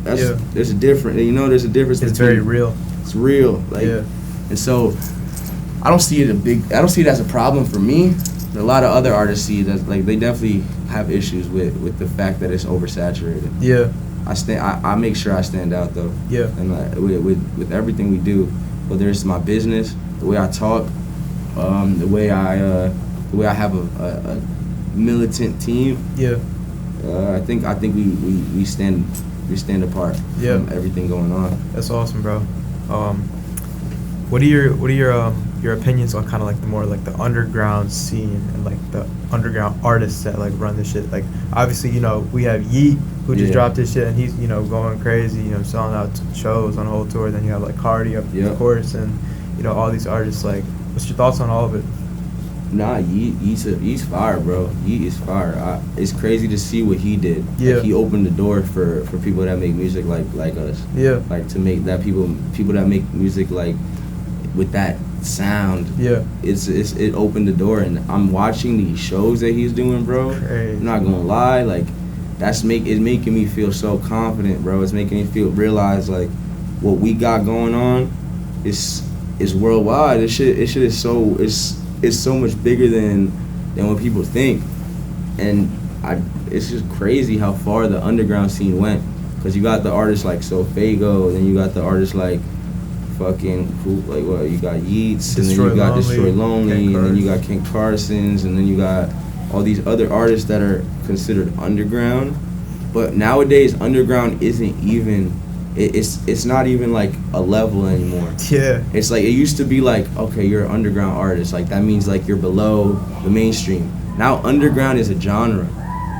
There's a difference, you know, there's a difference. It's very real. It's real, like, and so I don't see it as a problem for me. A lot of other artists see it as, like, they definitely have issues with the fact that it's oversaturated. Yeah. I make sure I stand out though. Yeah. And like, with everything we do, whether it's my business, the way I talk, the way I have a militant team. Yeah. I think we stand apart from everything going on. That's awesome, bro. What are your opinions on kind of like the more like the underground scene and like the underground artists that like run this shit? Like obviously, you know, we have Yeat who just dropped his shit and he's, you know, going crazy, you know, selling out shows on a whole tour. Then you have like Carti of course, and you know, all these artists. Like, what's your thoughts on all of it? Nah, Yeat's fire, bro. Yeat is fire. It's crazy to see what he did. Yeah. Like, he opened the door for people that make music like us. Yeah. Like, to make that people that make music like with that sound. Yeah. It opened the door, and I'm watching these shows that he's doing, bro. Crazy. I'm not gonna lie, like it's making me feel so confident, bro. It's making me realize like what we got going on is worldwide. This shit is so it's so much bigger than what people think, and it's just crazy how far the underground scene went. Cause you got the artists like Sofago, and then you got the artists like fucking you got Yeats, and then you got Destroy Lonely, and then you got King Carson's, and then you got all these other artists that are considered underground. But nowadays, underground isn't even. It's not even like a level anymore. Yeah. It's like, it used to be like, okay, you're an underground artist. Like, that means like you're below the mainstream. Now underground is a genre.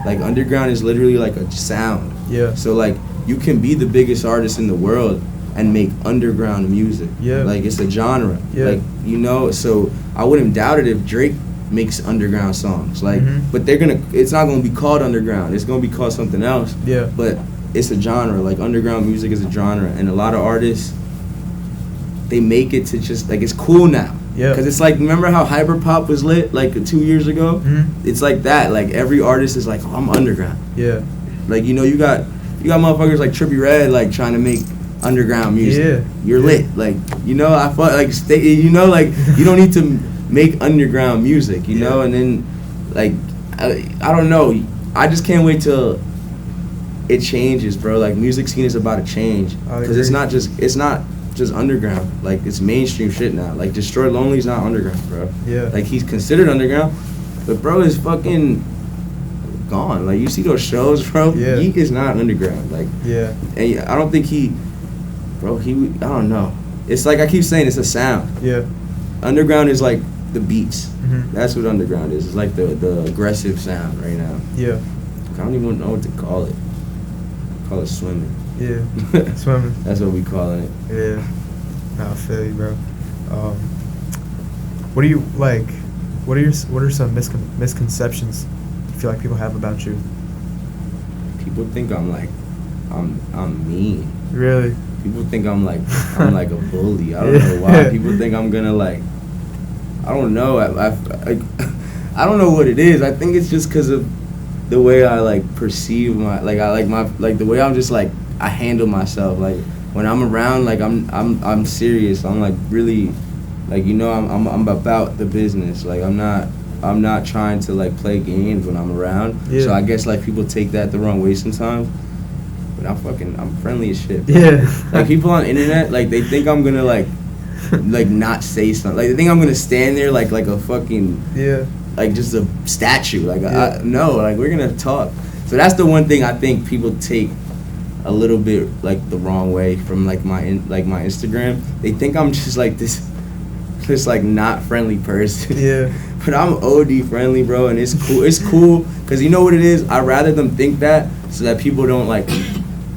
Like, underground is literally like a sound. Yeah. So like, you can be the biggest artist in the world and make underground music. Yeah. Like, it's a genre. Yeah. Like, you know, so I wouldn't doubt it if Drake makes underground songs. Like, but it's not gonna be called underground. It's gonna be called something else. Yeah. But it's a genre. Like, underground music is a genre, and a lot of artists, they make it to just like, it's cool now. Yeah. Because it's like, remember how hyperpop was lit like 2 years ago? It's like that. Like, every artist is like, oh, I'm underground. Yeah. Like, you know, you got motherfuckers like Trippie Redd like trying to make underground music. Yeah. You're lit. Like, you know, I thought like you know, like, you don't need to make underground music, you know. And then like I don't know. I just can't wait till it changes, bro. Like, music scene is about to change, because it's not just underground. Like, it's mainstream shit now. Like, Destroy Lonely is not underground, bro. Yeah. Like, he's considered underground, but bro is fucking gone. Like, you see those shows, bro. Yeah. Yeat is not underground. Like, yeah. And I don't think I don't know. It's like I keep saying, it's a sound. Yeah. Underground is like the beats. That's what underground is. It's like the aggressive sound right now. Yeah. I don't even know what to call it. Call it swimming. Yeah. Swimming. That's what we calling it. Yeah. Nah, I feel you, bro. What do you like? What are some misconceptions you feel like people have about you? People think I'm mean. Really? People think I'm like a bully. I don't know why. People think I'm gonna like. I don't know. I don't know what it is. I think it's just because of the way I like perceive the way I'm just like, I handle myself. Like, when I'm around, like, I'm serious. I'm like really, like, you know, I'm about the business. Like, I'm not trying to like play games when I'm around. Yeah. So I guess like people take that the wrong way sometimes. But I'm friendly as shit, bro. Yeah. Like, people on the internet, like, they think I'm gonna like not say something. Like, they think I'm gonna stand there like a fucking, yeah, like just a statue. Like, yeah. No, like, we're gonna talk. So that's the one thing I think people take a little bit like the wrong way from like my Instagram. They think I'm just like this like not friendly person. Yeah. But I'm OD friendly, bro, and it's cool. It's cool because you know what it is. I'd rather them think that so that people don't like,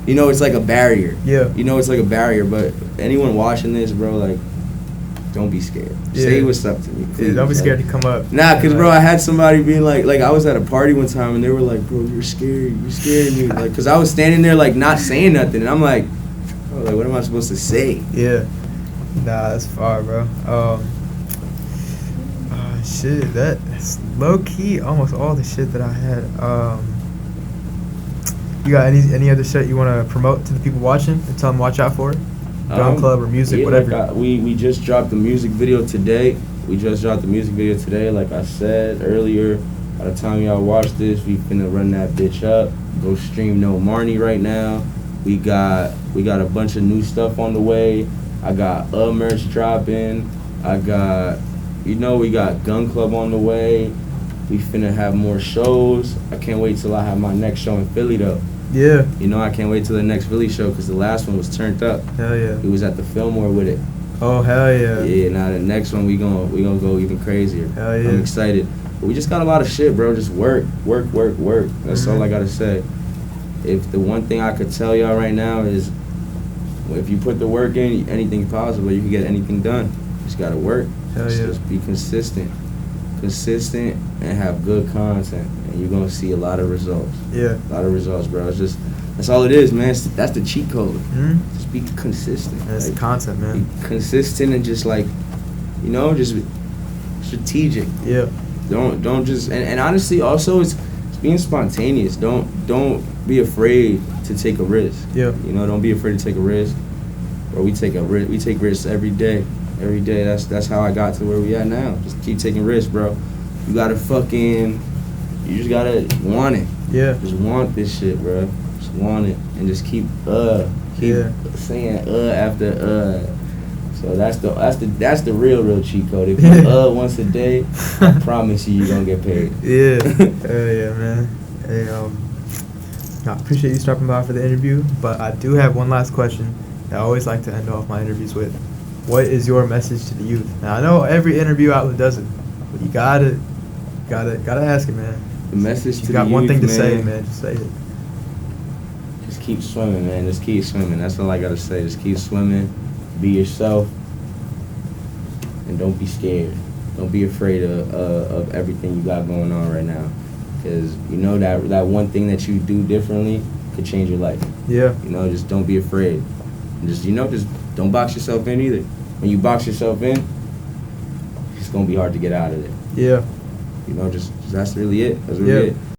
you know, it's like a barrier. Yeah. You know, it's like a barrier. But anyone watching this, bro, like, don't be scared. Yeah. Say what's up to me. Please. Yeah, don't be scared to come up. Nah, cause bro, I had somebody being like I was at a party one time and they were like, bro, you're scary. You scared me. Like, cause I was standing there like not saying nothing, and I'm like, oh, like, what am I supposed to say? Yeah. Nah, that's far, bro. Shit, that's low key almost all the shit that I had. You got any other shit you want to promote to the people watching and tell them watch out for? Drum club or music, yeah, whatever. Like we just dropped the music video today. Like I said earlier. By the time y'all watch this, we finna run that bitch up. Go stream No Marnie right now. We got a bunch of new stuff on the way. I got merch dropping. We got Gun Club on the way. We finna have more shows. I can't wait till I have my next show in Philly though. Yeah. You know, I can't wait till the next Philly show because the last one was turned up. Hell yeah. We was at the Fillmore with it. Oh, hell yeah. Yeah, now the next one we gonna go even crazier. Hell yeah. I'm excited. But we just got a lot of shit, bro. Just work. That's all I gotta say. If the one thing I could tell y'all right now is, if you put the work in, anything's possible. You can get anything done. You just gotta work. Hell yeah. Just be consistent. consistent and have good content, and you're gonna see a lot of results. Yeah. A lot of results, bro. It's just, that's all it is, man. That's the cheat code. Mm-hmm. Just be consistent. That's like, the concept, man. Be consistent and just like, you know, just strategic. Yeah. Don't just, and honestly, also it's being spontaneous. Don't be afraid to take a risk. Yeah. You know, don't be afraid to take a risk. Or we take risks every day. Every day. That's how I got to where we at now. Just keep taking risks, bro. You just gotta want it. Yeah. Just want this shit, bro. Just want it, and just keep saying after. So that's the real cheat code. If you once a day, I promise you're gonna get paid. Yeah. Yeah, man. Hey, I appreciate you stopping by for the interview, but I do have one last question that I always like to end off my interviews with. What is your message to the youth? Now I know every interview outlet does it, but you gotta ask it, man. The message to the youth, you got one thing to man, say, man. Just say it. Just keep swimming, man. Just keep swimming. That's all I gotta say. Just keep swimming. Be yourself, and don't be scared. Don't be afraid of everything you got going on right now, because you know that one thing that you do differently could change your life. Yeah. You know, just don't be afraid. And just don't box yourself in either. When you box yourself in, it's gonna be hard to get out of it. Yeah. You know, just that's really it. That's really it.